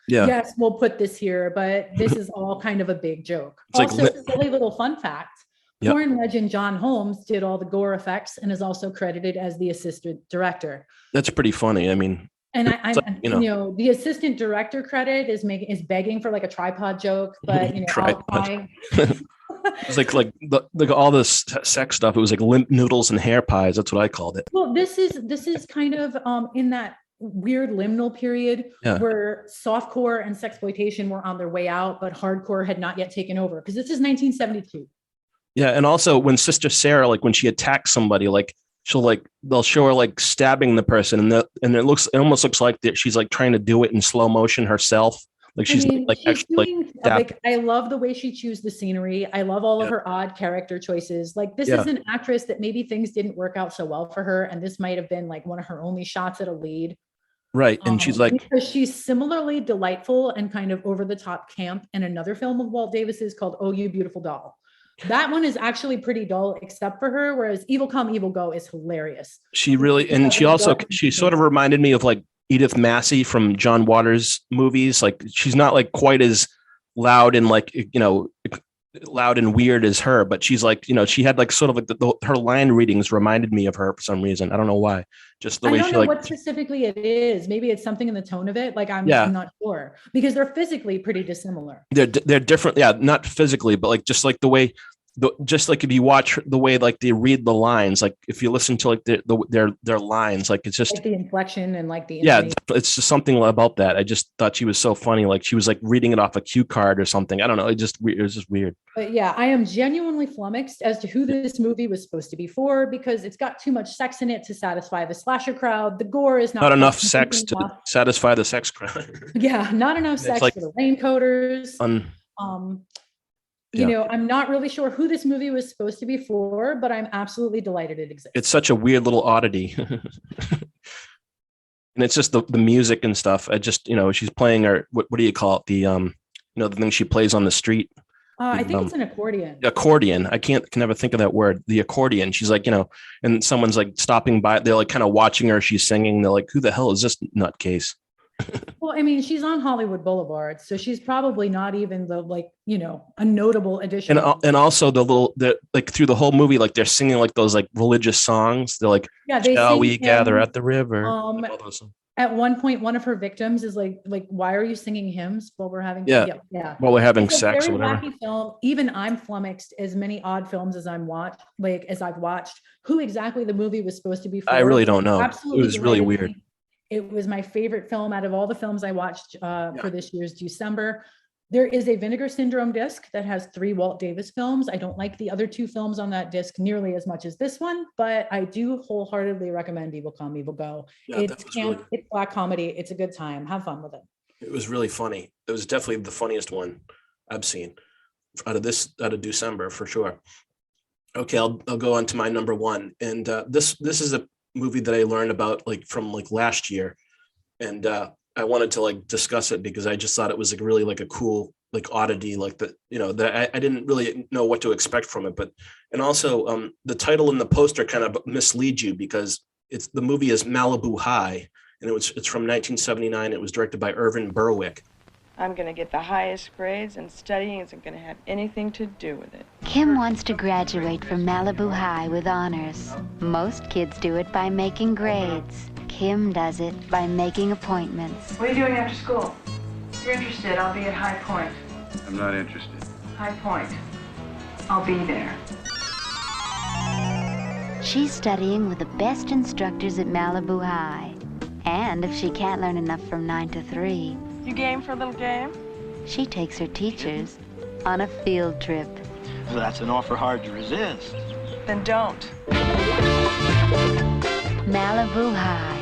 yes, we'll put this here, but this is all kind of a big joke. It's also, like, silly little fun fact. Porn legend John Holmes did all the gore effects and is also credited as the assistant director. That's pretty funny. I mean, and the assistant director credit is begging for like a tripod joke, but it's like all this sex stuff. It was like limp noodles and hair pies. That's what I called it. Well, this is kind of in that weird liminal period where softcore and sexploitation were on their way out, but hardcore had not yet taken over because this is 1972. Yeah, and also when Sister Sarah, like when she attacks somebody, like they'll show her like stabbing the person, and it almost looks like that she's like trying to do it in slow motion herself. Like she's I love the way she chooses the scenery. I love all of her odd character choices. Like this is an actress that maybe things didn't work out so well for her, and this might have been like one of her only shots at a lead. Right, and she's like because she's similarly delightful and kind of over the top camp in another film of Walt Davis's called "Oh You Beautiful Doll." That one is actually pretty dull, except for her. Whereas "Evil Come, Evil Go" is hilarious. She really, and she sort of reminded me of like Edith Massey from John Waters movies. Like she's not like quite as loud and like loud and weird as her, but she's like she had like sort of like her line readings reminded me of her for some reason. I don't know why. Just the way she like. What specifically it is. Maybe it's something in the tone of it. Like I'm not sure because they're phically pretty dissimilar. They're different. Yeah, not physically, but like just like the way. Just like if you watch the way like they read the lines, like if you listen to like their lines, like it's just like the inflection and like the it's just something about that. I just thought she was so funny, like she was like reading it off a cue card or something. I don't know. It was just weird. But yeah, I am genuinely flummoxed as to who this movie was supposed to be for because it's got too much sex in it to satisfy the slasher crowd. The gore is not enough sex to satisfy the sex crowd. Yeah, not enough sex for the raincoaters. I'm not really sure who this movie was supposed to be for, but I'm absolutely delighted it exists. It's such a weird little oddity. And it's just the music and stuff. I just, she's playing her, what do you call it? The, the thing she plays on the street. I think it's an accordion. Accordion. I can never think of that word. The accordion. She's like, and someone's like stopping by. They're like kind of watching her. She's singing. They're like, who the hell is this nutcase? Well, I mean, she's on Hollywood Boulevard, so she's probably not even a notable addition. And also like through the whole movie, like they're singing like those like religious songs. They're like, shall we gather at the river? At one point, one of her victims is like, why are you singing hymns while we're having? Yeah. While we're having It's a sex or very whatever. wacky film. Even I'm flummoxed as many odd films as I've watched. Who exactly the movie was supposed to be for? I really don't know. Absolutely It was really delighted weird. me. It was my favorite film out of all the films I watched for this year's Deucember. There is a Vinegar Syndrome disc that has 3 Walt Davis films. I don't like the other 2 films on that disc nearly as much as this one, but I do wholeheartedly recommend Evil Come, Evil Go. Yeah, It's camp, it's black comedy. It's a good time. Have fun with it. It was really funny. It was definitely the funniest one I've seen out of Deucember for sure. Okay, I'll go on to my number 1, and this is a movie that I learned about from last year, and I wanted to discuss it because I just thought it was really a cool oddity, that I didn't really know what to expect from it. But and also the title and the poster kind of mislead you because the movie is Malibu High, and it's from 1979. It was directed by Irvin Berwick. I'm going to get the highest grades, and studying isn't going to have anything to do with it. Kim wants to graduate from Malibu High with honors. Most kids do it by making grades. Kim does it by making appointments. What are you doing after school? If you're interested, I'll be at High Point. I'm not interested. High Point. I'll be there. She's studying with the best instructors at Malibu High. And if she can't learn enough from 9 to 3, You game for a little game? she takes her teachers on a field trip. Well, that's an offer hard to resist. Then don't. Malibu High.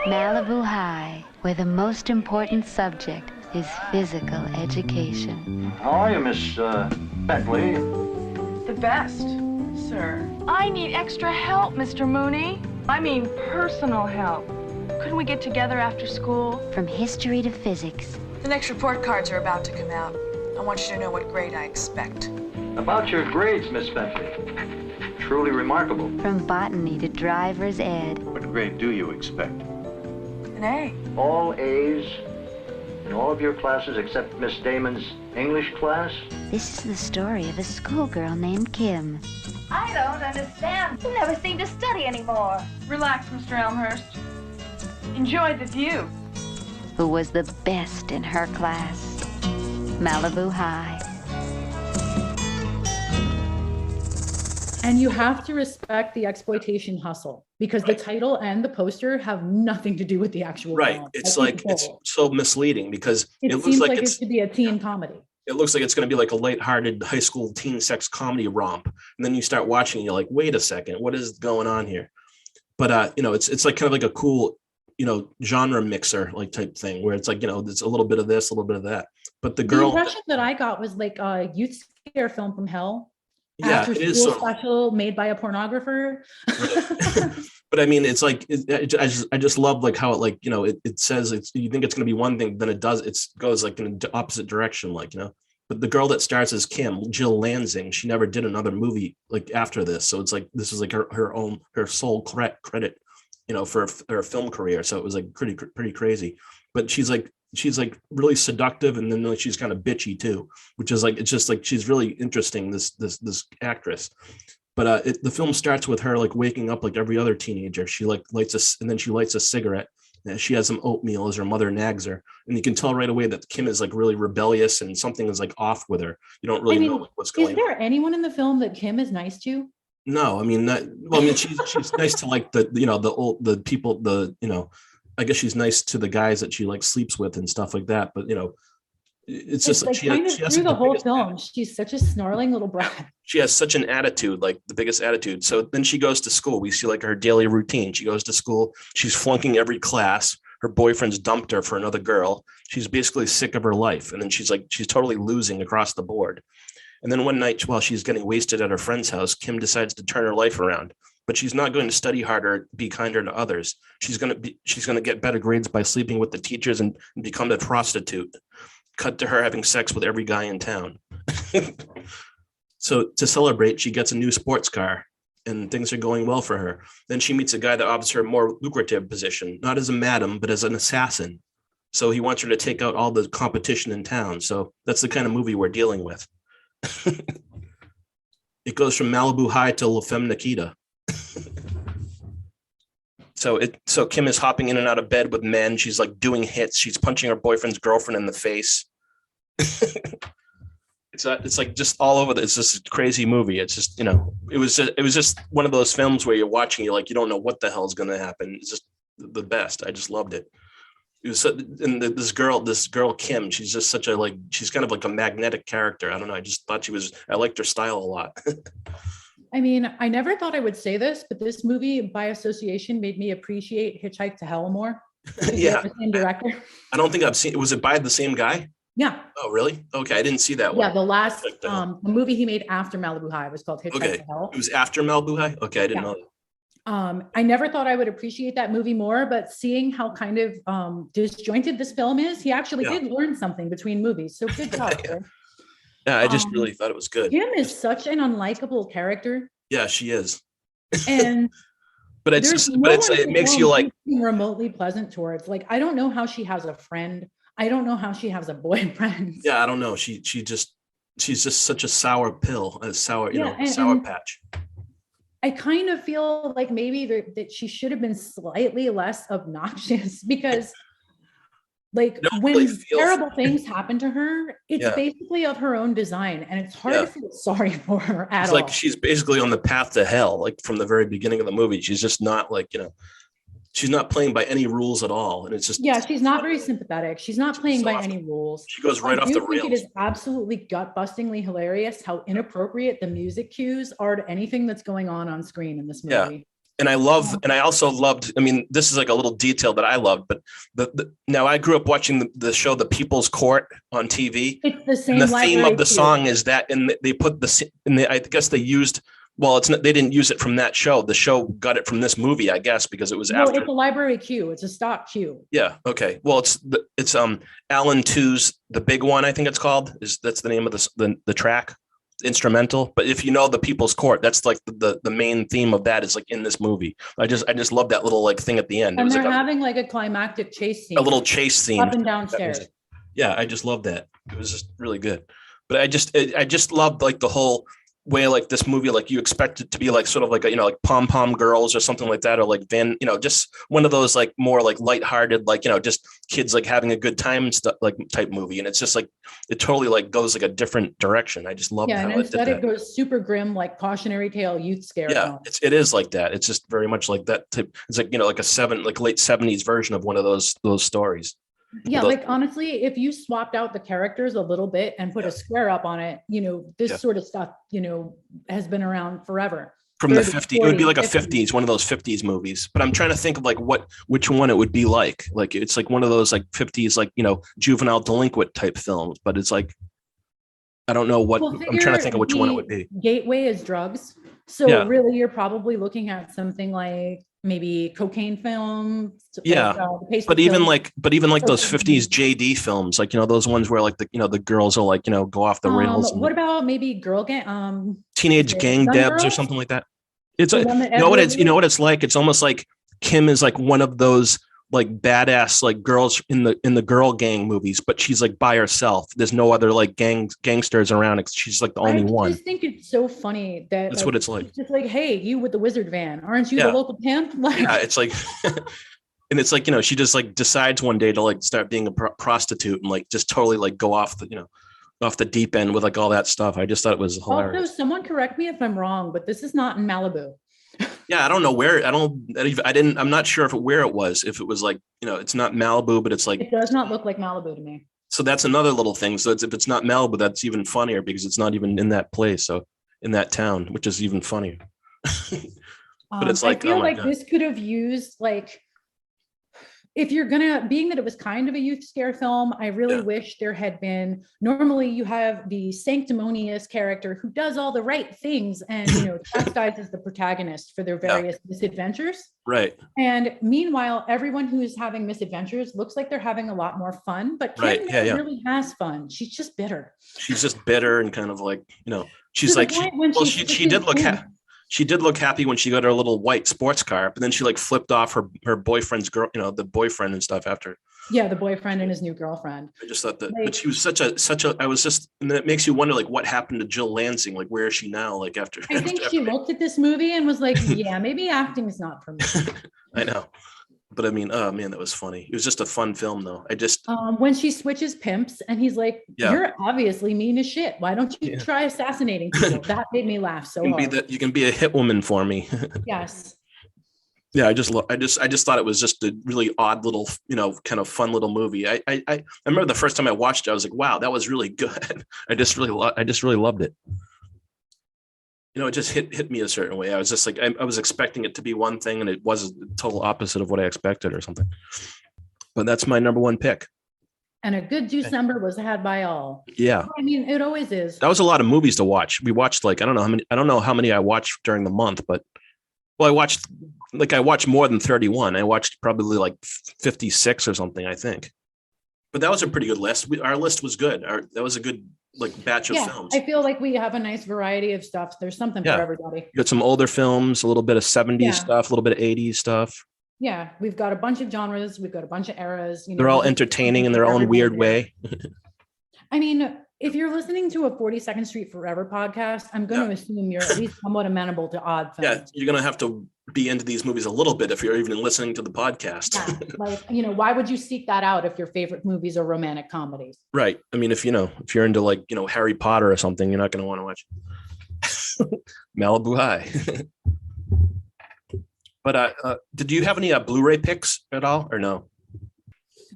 Malibu High, where the most important subject is physical education. How are you, Miss Beckley? The best, sir. I need extra help, Mr. Mooney. I mean personal help. Couldn't we get together after school? From history to physics. The next report cards are about to come out. I want you to know what grade I expect. About your grades, Miss Beckley. Truly remarkable. From botany to driver's ed. What grade do you expect? An A. All A's in all of your classes except Miss Damon's English class? This is the story of a schoolgirl named Kim. I don't understand. You never seem to study anymore. Relax, Mr. Elmhurst. Enjoy the view. Who was the best in her class. Malibu High. And you have to respect the exploitation hustle because the title and the poster have nothing to do with the actual film. It's it's so misleading because it looks seems like like it it's should be a teen comedy. it looks like it's going to be like a lighthearted high school teen sex comedy romp, and then you start watching and you're like, wait a second, what is going on here? But it's like kind of like a cool genre mixer type thing where it's it's a little bit of this, a little bit of that. But the impression that I got was like a youth scare film from hell. Yeah, After it school is special made by a pornographer. But I mean, it's like I just love how it says you think it's going to be one thing, then it does. It goes in the opposite direction, But the girl that stars as Kim, Jill Lansing, she never did another movie after this. So it's this is her sole credit, for her film career. So it was pretty crazy. But she's really seductive, and then she's kind of bitchy too, which is it's just she's really interesting, this actress. But the film starts with her waking up like every other teenager. She lights a cigarette, and she has some oatmeal as her mother nags her, and you can tell right away that Kim is really rebellious and something is off with her. You don't really know what's going on. Is there anyone in the film that Kim is nice to? No, I mean she's nice to the people, I guess she's nice to the guys that she sleeps with and stuff like that. But it's just she has through the whole film. She's such a snarling little brat. She has such an attitude, the biggest attitude. So then she goes to school. We see her daily routine. She goes to school. She's flunking every class. Her boyfriend's dumped her for another girl. She's basically sick of her life. And then she's totally losing across the board. And then one night while she's getting wasted at her friend's house, Kim decides to turn her life around. but she's not going to study harder, be kinder to others. She's going to get better grades by sleeping with the teachers and become a prostitute. Cut to her having sex with every guy in town. So to celebrate, she gets a new sports car and things are going well for her. Then she meets a guy that offers her a more lucrative position, not as a madam, but as an assassin. So he wants her to take out all the competition in town. So that's the kind of movie we're dealing with. It goes from Malibu High to La Femme Nikita. So Kim is hopping in and out of bed with men. She's like doing hits. She's punching her boyfriend's girlfriend in the face. It's like just all over. It's just a crazy movie. It's just, you know, it was just one of those films where you're watching, you don't know what the hell is going to happen. It's just the best. I just loved it. It was, and this girl Kim, she's just she's kind of like a magnetic character. I don't know. I just thought I liked her style a lot. I mean, I never thought I would say this, but this movie by association made me appreciate Hitchhike to Hell more. Yeah. The same director. I don't think I've seen, was it by the same guy? Yeah. Oh, really? Okay. I didn't see that one. Yeah. The last, the movie he made after Malibu High was called Hitchhike to Hell. It was after Malibu High? Okay. I didn't know that. I never thought I would appreciate that movie more, but seeing how kind of disjointed this film is, he actually did learn something between movies. So good job. Yeah, I just really thought it was good. Kim is such an unlikable character. Yeah, she is. And but it makes you like remotely pleasant towards. Like, I don't know how she has a friend. I don't know how she has a boyfriend. Yeah, I don't know. She's just such a sour pill, sour patch. I kind of feel like maybe that she should have been slightly less obnoxious because when terrible things happen to her, it's basically of her own design and it's hard to feel sorry for her at all. It's like she's basically on the path to hell, like from the very beginning of the movie. She's just not she's not playing by any rules at all. And it's just, she's not very sympathetic. She's not playing by any rules. She goes right off the rails. It is absolutely gut-bustingly hilarious how inappropriate the music cues are to anything that's going on screen in this movie. Yeah. And I also loved, I mean, this is like a little detail that I loved, but now I grew up watching the show, The People's Court on TV. It's the same. And the theme of the song is that, and they put I guess they used, well, they didn't use it from that show. The show got it from this movie, I guess, because it was after. It's a library cue. It's a stock cue. Yeah. Okay. Well, it's Alan 2's The Big One, I think it's called. That's the name of the track. Instrumental, but if you know The People's Court, that's like the main theme of that is like in this movie. I just love that little like thing at the end. And they're having like a climactic chase scene, a little chase scene up and downstairs. Yeah, I just love that. It was just really good. But I just loved like the whole way, like this movie, like you expect it to be like sort of like like Pom Pom Girls or something like that, or like just one of those like more like lighthearted, like just kids like having a good time stuff, like type movie. And it's just like it totally like goes like a different direction. I just love how and instead it goes super grim, like cautionary tale youth scare. Yeah, it is like that. It's just very much like that type. It's like like a late 70s version of one of those stories. Yeah, like honestly, if you swapped out the characters a little bit and put a square up on it, this sort of stuff, has been around forever. From the 50s, it would be like a 50s, one of those 50s movies. But I'm trying to think of like which one it would be like. Like it's like one of those like 50s, like juvenile delinquent type films. But it's like I don't know what I'm trying to think of which one it would be. Gateway is drugs, so really you're probably looking at something like maybe cocaine film. But even like those 50s JD films, like those ones where like the girls will like go off the rails. What about maybe girl gang teenage gang debs or something like that? It's like you know what it's like. It's almost like Kim is like one of those like badass like girls in the girl gang movies, but she's like by herself. There's no other like gangsters around. She's like the only one. I just think it's so funny that that's what it's like. It's just like, hey, you with the wizard van, aren't you the local pimp? Like, yeah, it's like, and it's like she just like decides one day to like start being a prostitute and like just totally like go off the off the deep end with like all that stuff. I just thought it was hilarious. Also, someone correct me if I'm wrong, but this is not in Malibu. Yeah, I don't know where. I'm not sure where it was. If it was like, it's not Malibu, but it's like. It does not look like Malibu to me. So that's another little thing. So if it's not Malibu, that's even funnier because it's not even in that place. So in that town, which is even funnier. But it's like, I feel like this could have used like if you're gonna, being that it was kind of a youth scare film, I really wish there had been, normally you have the sanctimonious character who does all the right things and, chastises the protagonist for their various misadventures. Right. And meanwhile, everyone who is having misadventures looks like they're having a lot more fun, but Kim never really has fun. She's just bitter. She's just bitter and kind of like, she's like, she did look she did look happy when she got her little white sports car, but then she like flipped off her boyfriend's girl, the boyfriend and stuff after. Yeah, the boyfriend and his new girlfriend. I just thought that, but she was such a. I was just, and then it makes you wonder, like, what happened to Jill Lansing? Like, where is she now? Like after. I think she looked at this movie and was like, "Yeah, maybe acting is not for me." I know, but I mean, oh man, that was funny. It was just a fun film, though. I just when she switches pimps and he's like, "You're obviously mean as shit. Why don't you try assassinating people?" That made me laugh so hard. You can be a hit woman for me. Yes. Yeah, I just thought it was just a really odd little, kind of fun little movie. I remember the first time I watched it, I was like, wow, that was really good. I just really loved it. It just hit me a certain way. I was just like, I was expecting it to be one thing and it was the total opposite of what I expected or something. But that's my number one pick. And a good Deucember was had by all. Yeah. I mean, it always is. That was a lot of movies to watch. We watched I don't know how many I watched during the month, but I watched more than 31. I watched probably like 56 or something, I think. But that was a pretty good list. Our list was good. That was a good batch of films. I feel like we have a nice variety of stuff. There's something for everybody. You got some older films, a little bit of 70s stuff, a little bit of 80s stuff. Yeah, we've got a bunch of genres. We've got a bunch of eras. They're all entertaining in their own weird way. I mean, if you're listening to a 42nd Street Forever podcast, I'm going to assume you're at least somewhat amenable to odd films. Yeah, you're going to have to be into these movies a little bit if you're even listening to the podcast. Yeah, why would you seek that out if your favorite movies are romantic comedies? Right. I mean, if you're into Harry Potter or something, you're not going to want to watch Malibu High. But did you have any Blu-ray picks at all or no?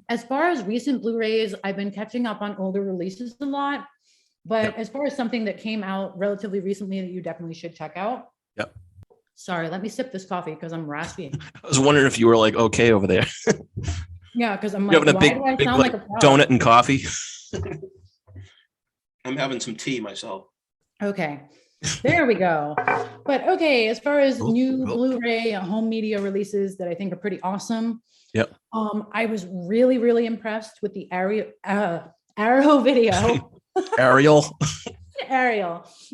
As far as recent Blu-rays, I've been catching up on older releases a lot. But as far as something that came out relatively recently that you definitely should check out. Yep. Sorry, let me sip this coffee because I'm raspy. I was wondering if you were like okay over there. Yeah, because I'm you like, having a why big do I sound like a donut and coffee? I'm having some tea myself. Okay. There we go. But okay, as far as new Blu-ray home media releases that I think are pretty awesome. Yep. I was really, really impressed with the Arrow video. Ariel,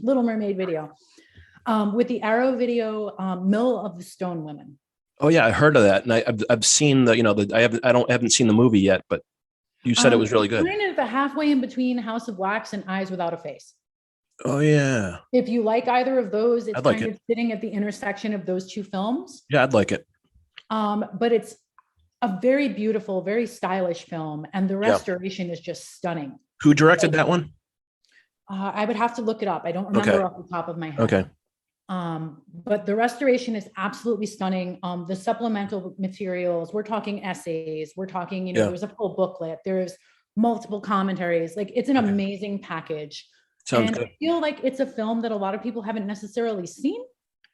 Little Mermaid video. With the Arrow video, Mill of the Stone Women. Oh yeah, I heard of that, and I've seen I haven't seen the movie yet, but you said it was really good. Kind of halfway in between House of Wax and Eyes Without a Face. Oh yeah. If you like either of those, it's like kind of sitting at the intersection of those two films. Yeah, I'd like it. But it's a very beautiful, very stylish film, and the restoration is just stunning. Who directed that one? I would have to look it up. I don't remember off the top of my head. Okay. But the restoration is absolutely stunning. The supplemental materials, we're talking essays, we're talking, there's a full booklet, there's multiple commentaries. Like, it's an amazing package. Sounds and good. I feel like it's a film that a lot of people haven't necessarily seen.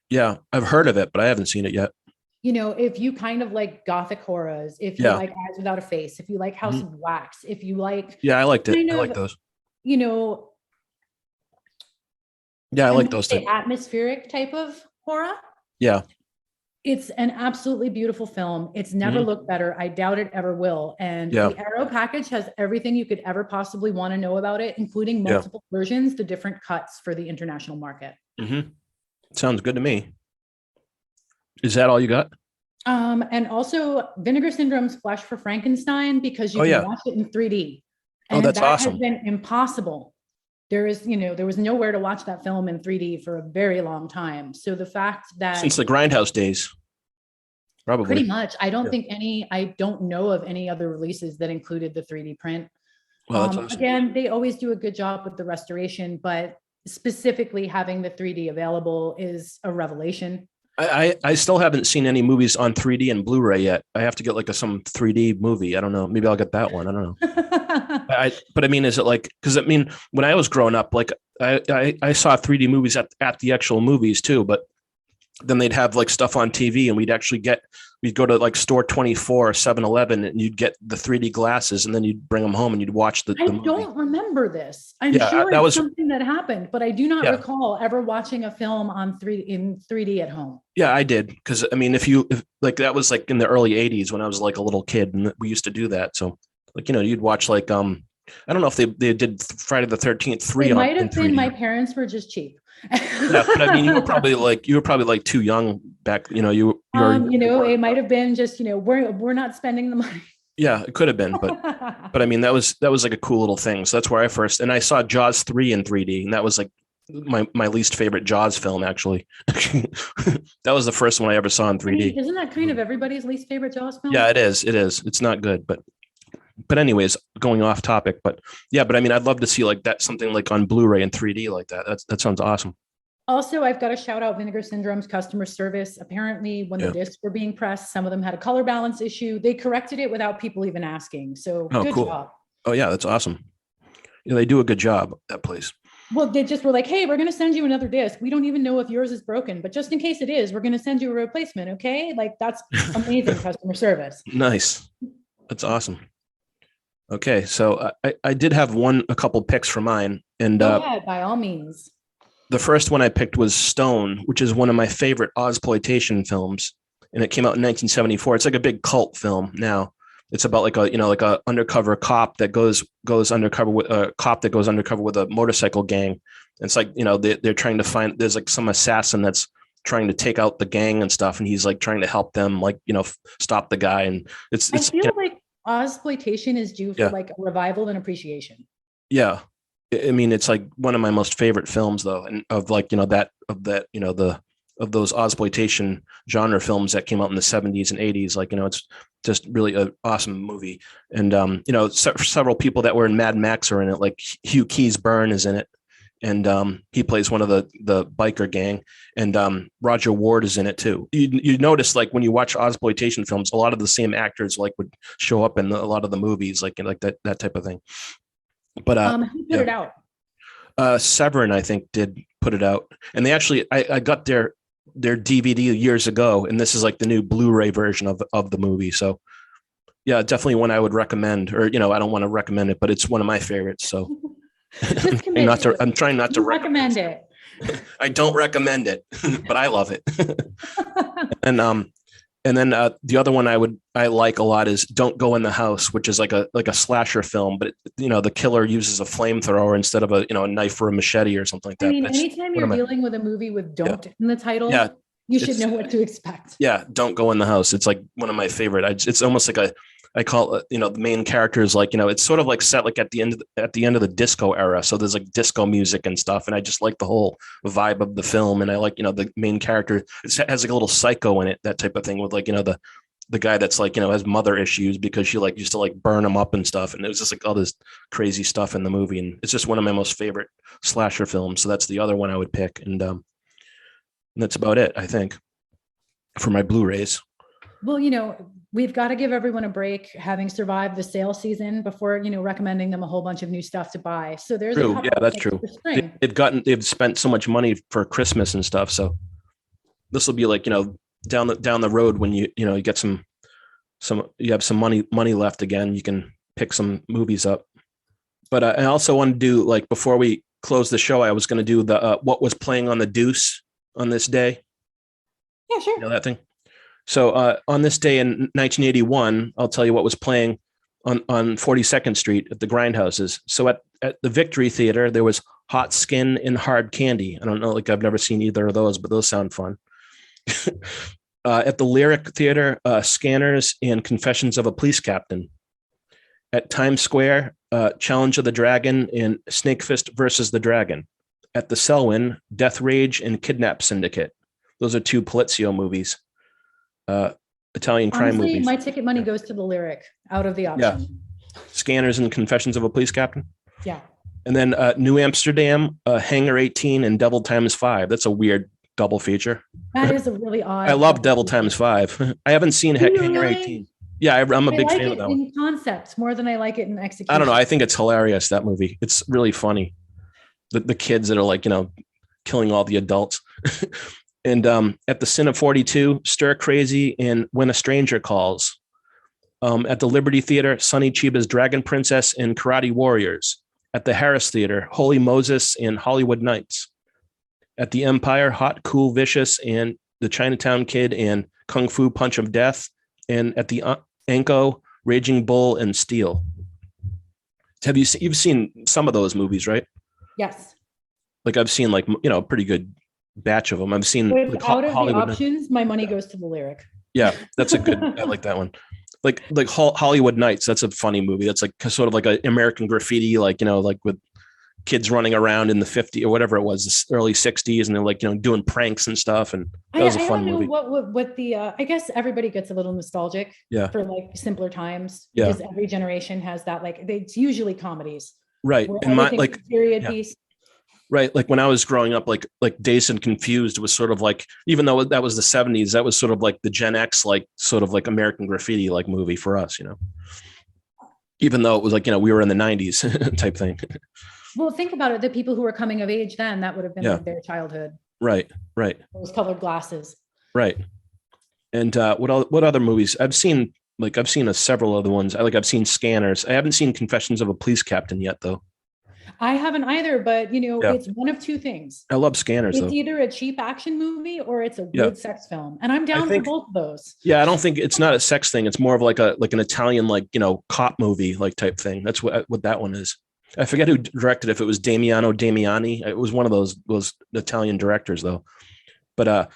Yeah, I've heard of it, but I haven't seen it yet. If you kind of like gothic horrors, if you like Eyes Without a Face, if you like House of Wax, if you like, I liked it. I like those. I like those too. Atmospheric type of horror. Yeah. It's an absolutely beautiful film. It's never looked better. I doubt it ever will. And the Arrow package has everything you could ever possibly want to know about it, including multiple versions, the different cuts for the international market. Mm-hmm. Sounds good to me. Is that all you got? And also Vinegar Syndrome's Flesh for Frankenstein, because you can watch it in 3D. And that's awesome. Has been impossible. There was nowhere to watch that film in 3D for a very long time. So the fact that since the Grindhouse days, probably pretty much, I don't know of any other releases that included the 3D print. Well, that's awesome. Again, they always do a good job with the restoration, but specifically having the 3D available is a revelation. I still haven't seen any movies on 3D and Blu-ray yet. I have to get some 3D movie. I don't know. Maybe I'll get that one. I don't know. But I mean, is it because I mean, when I was growing up, I saw 3D movies at the actual movies too, but then they'd have like stuff on TV, and we'd go to like store 24 or 7-Eleven, and you'd get the 3D glasses, and then you'd bring them home and you'd watch the movie. Don't remember this. I'm Yeah, sure that it's was- something that happened, but I do not Yeah. recall ever watching a film in 3D at home. Yeah, I did. Because I mean, if like that was like in the early 80s when I was like a little kid, and we used to do that. So like, you'd watch like, I don't know if they did Friday the 13th 3 It might in have been 3D. my parents were just cheap. Yeah, but I mean, you were probably like too young back. It might have been just, we're not spending the money. Yeah, it could have been, but I mean, that was like a cool little thing. So that's where I saw Jaws 3 in 3D, and that was like my least favorite Jaws film, actually. That was the first one I ever saw in 3D. I mean, isn't that kind of everybody's least favorite Jaws film? Yeah, it is. It's not good, but anyways, going off topic, but yeah, but I mean, I'd love to see like that, something like on Blu-ray in 3D like that. That sounds awesome. Also, I've got to shout out Vinegar Syndrome's customer service. Apparently, when the discs were being pressed, some of them had a color balance issue. They corrected it without people even asking. So good cool. job. Oh yeah, that's awesome. Yeah, they do a good job, that place. Well, they just were like, hey, we're going to send you another disc. We don't even know if yours is broken, but just in case it is, we're going to send you a replacement. Okay. Like, that's amazing customer service. Nice. That's awesome. Okay. So I did have a couple picks for mine, and go ahead, by all means. The first one I picked was Stone, which is one of my favorite Ozploitation films. And it came out in 1974. It's like a big cult film now. It's about like a undercover cop that goes undercover with a motorcycle gang. And it's like, they're trying to find, there's like some assassin that's trying to take out the gang and stuff. And he's like trying to help them, like, stop the guy. And it's I feel like Ozploitation is due for like a revival and appreciation. Yeah. I mean, it's like one of my most favorite films though. And of like, of those Ozploitation genre films that came out in the 70s and 80s, like, it's just really an awesome movie. And, several people that were in Mad Max are in it, like Hugh Keys-Byrne is in it. And he plays one of the biker gang, and Roger Ward is in it too. You notice, like, when you watch Ozploitation films, a lot of the same actors like would show up in a lot of the movies, like that type of thing. But who put it out? Severin, I think, did put it out, and they actually I got their DVD years ago, and this is like the new Blu-ray version of the movie. So yeah, definitely one I would recommend, or I don't want to recommend it, but it's one of my favorites. So I'm trying not to recommend it. I don't recommend it, but I love it. And then the other one I like a lot is Don't Go in the House, which is like a slasher film, but the killer uses a flamethrower instead of a knife or a machete or something like that. I mean, anytime you're dealing with a movie with "don't" in the title, you should know what to expect. Yeah, Don't Go in the House. It's like one of my favorite. It's almost like I call it, the main character is like, it's sort of like set like at the end of the disco era. So there's like disco music and stuff. And I just like the whole vibe of the film. And I like, the main character has like a little psycho in it, that type of thing, with like, the guy that's like, has mother issues because she like used to like burn him up and stuff. And it was just like all this crazy stuff in the movie. And it's just one of my most favorite slasher films. So that's the other one I would pick. And that's about it, I think, for my Blu-rays. Well, we've got to give everyone a break, having survived the sale season, before, recommending them a whole bunch of new stuff to buy. So there's true. Yeah, that's true. They've spent so much money for Christmas and stuff. So this will be like, down the road when you get you have some money left again, you can pick some movies up. But I also want to do, like, before we close the show, I was going to do the what was playing on the Deuce on this day. Yeah, sure. You know that thing? So on this day in 1981, I'll tell you what was playing on 42nd Street at the Grindhouses. So at the Victory Theater, there was Hot Skin and Hard Candy. I don't know, like, I've never seen either of those, but those sound fun. At the Lyric Theater, Scanners and Confessions of a Police Captain. At Times Square, Challenge of the Dragon and Snakefist versus the Dragon. At the Selwyn, Death Rage and Kidnap Syndicate. Those are 2 Polizio movies. Italian crime movies. My ticket money goes to the Lyric out of the option. Yeah. Scanners and Confessions of a Police Captain. Yeah. And then New Amsterdam, Hangar 18 and Devil Times 5. That's a weird double feature. That is a really odd. I love Devil Times 5. I haven't seen Hangar 18. Yeah, I'm a big fan of that one. In concept more than I like it in execution. I don't know. I think it's hilarious, that movie. It's really funny. The kids that are like, killing all the adults. And at the Sin of 42, Stir Crazy, and When a Stranger Calls. At the Liberty Theater, Sonny Chiba's Dragon Princess and Karate Warriors. At the Harris Theater, Holy Moses and Hollywood Nights. At the Empire, Hot, Cool, Vicious, and The Chinatown Kid and Kung Fu Punch of Death. And at the Anko, Raging Bull and Steel. You've seen some of those movies, right? Yes. Like I've seen a pretty good batch of them. I've seen out of the options, my money goes to the Lyric. Yeah, that's a good. I like that one. Like Hollywood Nights. That's a funny movie. That's like sort of like an American Graffiti, like with kids running around in the 50s or whatever it was, the early 60s, and they're doing pranks and stuff. And that was a fun movie. What the I guess everybody gets a little nostalgic for like simpler times because every generation has that. Like it's usually comedies, right? And my period piece. Right. Like when I was growing up, like Dazed and Confused was sort of like, even though that was the 70s, that was sort of like the Gen X, like sort of like American Graffiti, like movie for us, even though it was like, we were in the 90s type thing. Well, think about it. The people who were coming of age then, that would have been like their childhood. Right. Those colored glasses. Right. And what other movies I've seen? Like I've seen several other ones. I've seen Scanners. I haven't seen Confessions of a Police Captain yet, though. I haven't either, but it's one of two things. I love Scanners. It's either a cheap action movie or it's a good sex film, and I'm down for both of those. Yeah, I don't think it's not a sex thing. It's more of like an Italian cop movie type thing. That's what that one is. I forget who directed it, if it was Damiano Damiani. It was one of those Italian directors though. But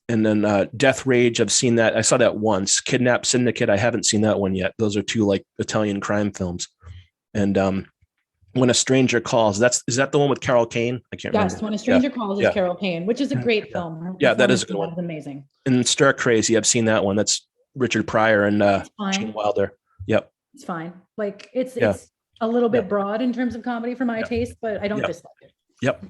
and then Death Rage, I've seen that. I saw that once. Kidnap Syndicate, I haven't seen that one yet. Those are two like Italian crime films. And When a Stranger Calls, is that the one with Carol Kane? I can't remember. Yes, When a Stranger Calls is Carol Kane, which is a great film. Yeah, that is a good one. That is amazing. And Stir Crazy, I've seen that one. That's Richard Pryor and Gene Wilder. Yep. It's fine. Like it's a little bit broad in terms of comedy for my taste, but I don't dislike it. Yep.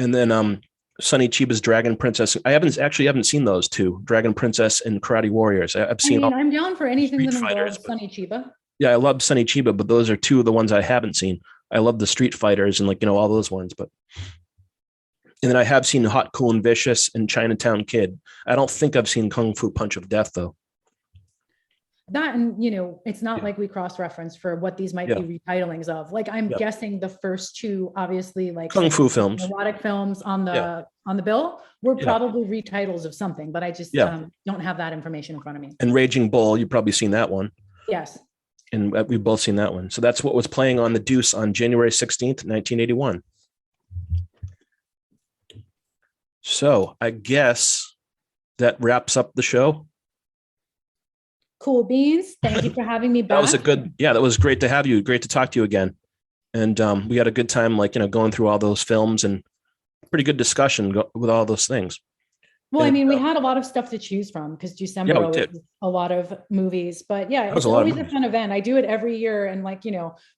And then Sonny Chiba's Dragon Princess. I haven't seen those two, Dragon Princess and Karate Warriors. I'm down for anything that involves Sonny Chiba. Yeah, I love Sonny Chiba, but those are two of the ones I haven't seen. I love the Street Fighters and all those ones, and then I have seen Hot, Cool, and Vicious and Chinatown Kid. I don't think I've seen Kung Fu Punch of Death though. That, and it's not like we cross-reference for what these might be retitling of. Like I'm guessing the first two, obviously, like Kung Fu films, erotic films on the bill were probably retitles of something, but I just don't have that information in front of me. And Raging Bull, you've probably seen that one. Yes. And we've both seen that one. So that's what was playing on the Deuce on January 16th, 1981. So I guess that wraps up the show. Cool beans. Thank you for having me back. That was great to have you. Great to talk to you again. And we had a good time, going through all those films, and pretty good discussion with all those things. Well, we had a lot of stuff to choose from because Deucember was a lot of movies, but it's always a fun event. I do it every year, and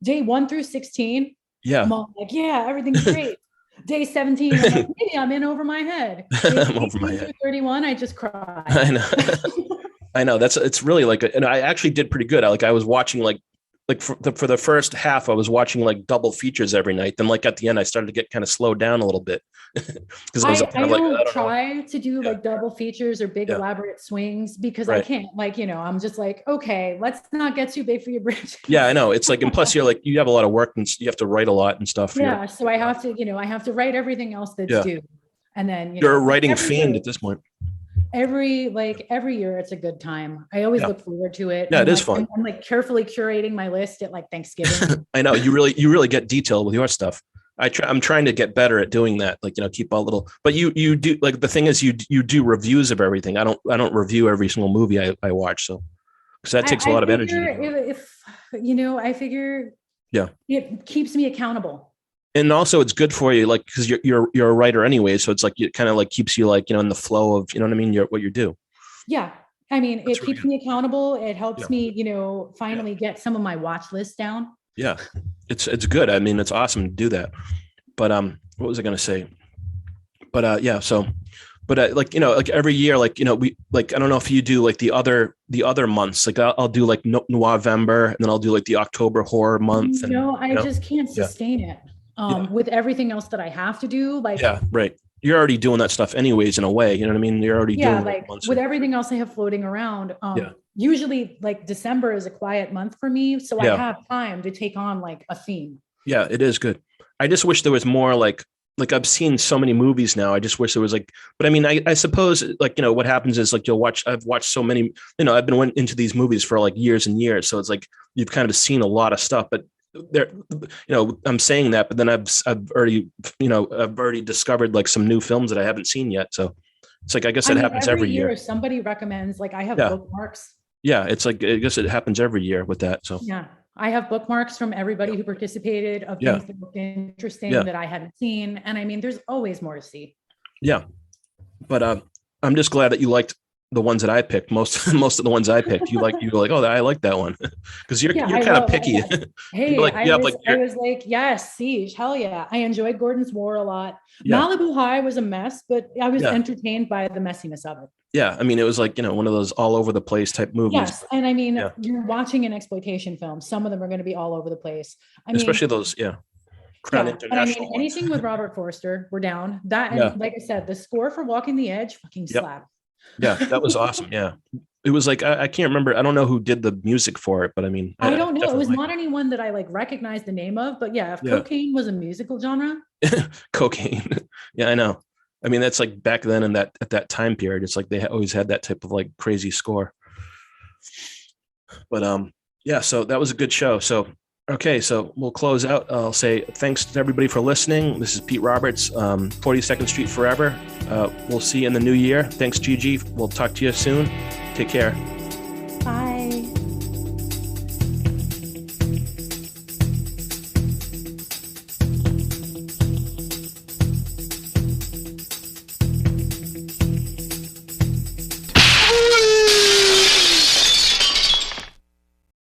day 1 through 16, I'm all like, everything's great. Day 17, I'm like, maybe I'm in over my head. I'm over my head. 31, I just cry. I know. I know. It's really and I actually did pretty good. I was watching for the first half, I was watching double features every night. Then at the end, I started to get kind of slowed down a little bit. Because I don't try to do double features or big elaborate swings because I can't I'm just okay, let's not get too big for your bridge. Yeah, I know. It's and plus you're you have a lot of work and you have to write a lot and stuff. Yeah. So I have to write everything else that's due. And then, you're a writing fiend at this point. Every year it's a good time. I always look forward to it. Yeah, it is fun. I'm carefully curating my list at Thanksgiving. I know you really get detailed with your stuff. I'm trying to get better at doing that. Keep a little, but you do the thing is you do reviews of everything. I don't review every single movie I watch. So, because that takes a lot of energy. I figure it keeps me accountable. And also it's good for you, because you're a writer anyway. So it's it kind of keeps you in the flow of, what you do. Yeah. It keeps me accountable. It helps me, finally get some of my watch list down. Yeah, it's good. It's awesome to do that. But what was I going to say? But every year, we I don't know if you do the other months. I'll do November, and then I'll do the October horror month. I just can't sustain it. With everything else that I have to do, right. you're already doing that stuff anyways in a way, you know what I mean? You're already doing like with everything else I have floating around. Usually like December is a quiet month for me. So I have time to take on like a theme. Yeah, it is good. I just wish there was more like I've seen so many movies now. I just wish there was like, but I mean, I suppose like, what happens is like I've watched so many, I've been went into these movies for like years and years. So it's like, you've kind of seen a lot of stuff, but there, I'm saying that, but then I've already discovered like some new films that I haven't seen yet. So it's like, I guess it happens every year. Somebody recommends, like I have bookmarks. Yeah. It's like, I guess it happens every year with that. So yeah. I have bookmarks from everybody who participated of things that looked interesting that I hadn't seen. And I mean, there's always more to see. Yeah. But I'm just glad that you liked the ones that I picked. Most of the ones I picked, you were like, oh, I like that one. Because you're kind of picky. Hey, I was like, yes, Siege, hell yeah. I enjoyed Gordon's War a lot. Yeah. Malibu High was a mess, but I was entertained by the messiness of it. Yeah, I mean, it was like, one of those all over the place type movies. Yes, and I mean, you're watching an exploitation film. Some of them are going to be all over the place. Especially those, Crown International. I mean, anything with Robert Forster, we're down. That, and like I said, the score for Walking the Edge fucking slapped. Yeah, that was awesome. Yeah, it was like I can't remember. I don't know who did the music for it, but I mean, I don't know. It was not anyone that I like recognized the name of. But if cocaine was a musical genre, cocaine. Yeah, I know. I mean, that's like back then at that time period. It's like they always had that type of like crazy score. But so that was a good show. So okay, so we'll close out. I'll say thanks to everybody for listening. This is Pete Roberts, 42nd Street Forever. We'll see you in the new year. Thanks, Gigi. We'll talk to you soon. Take care.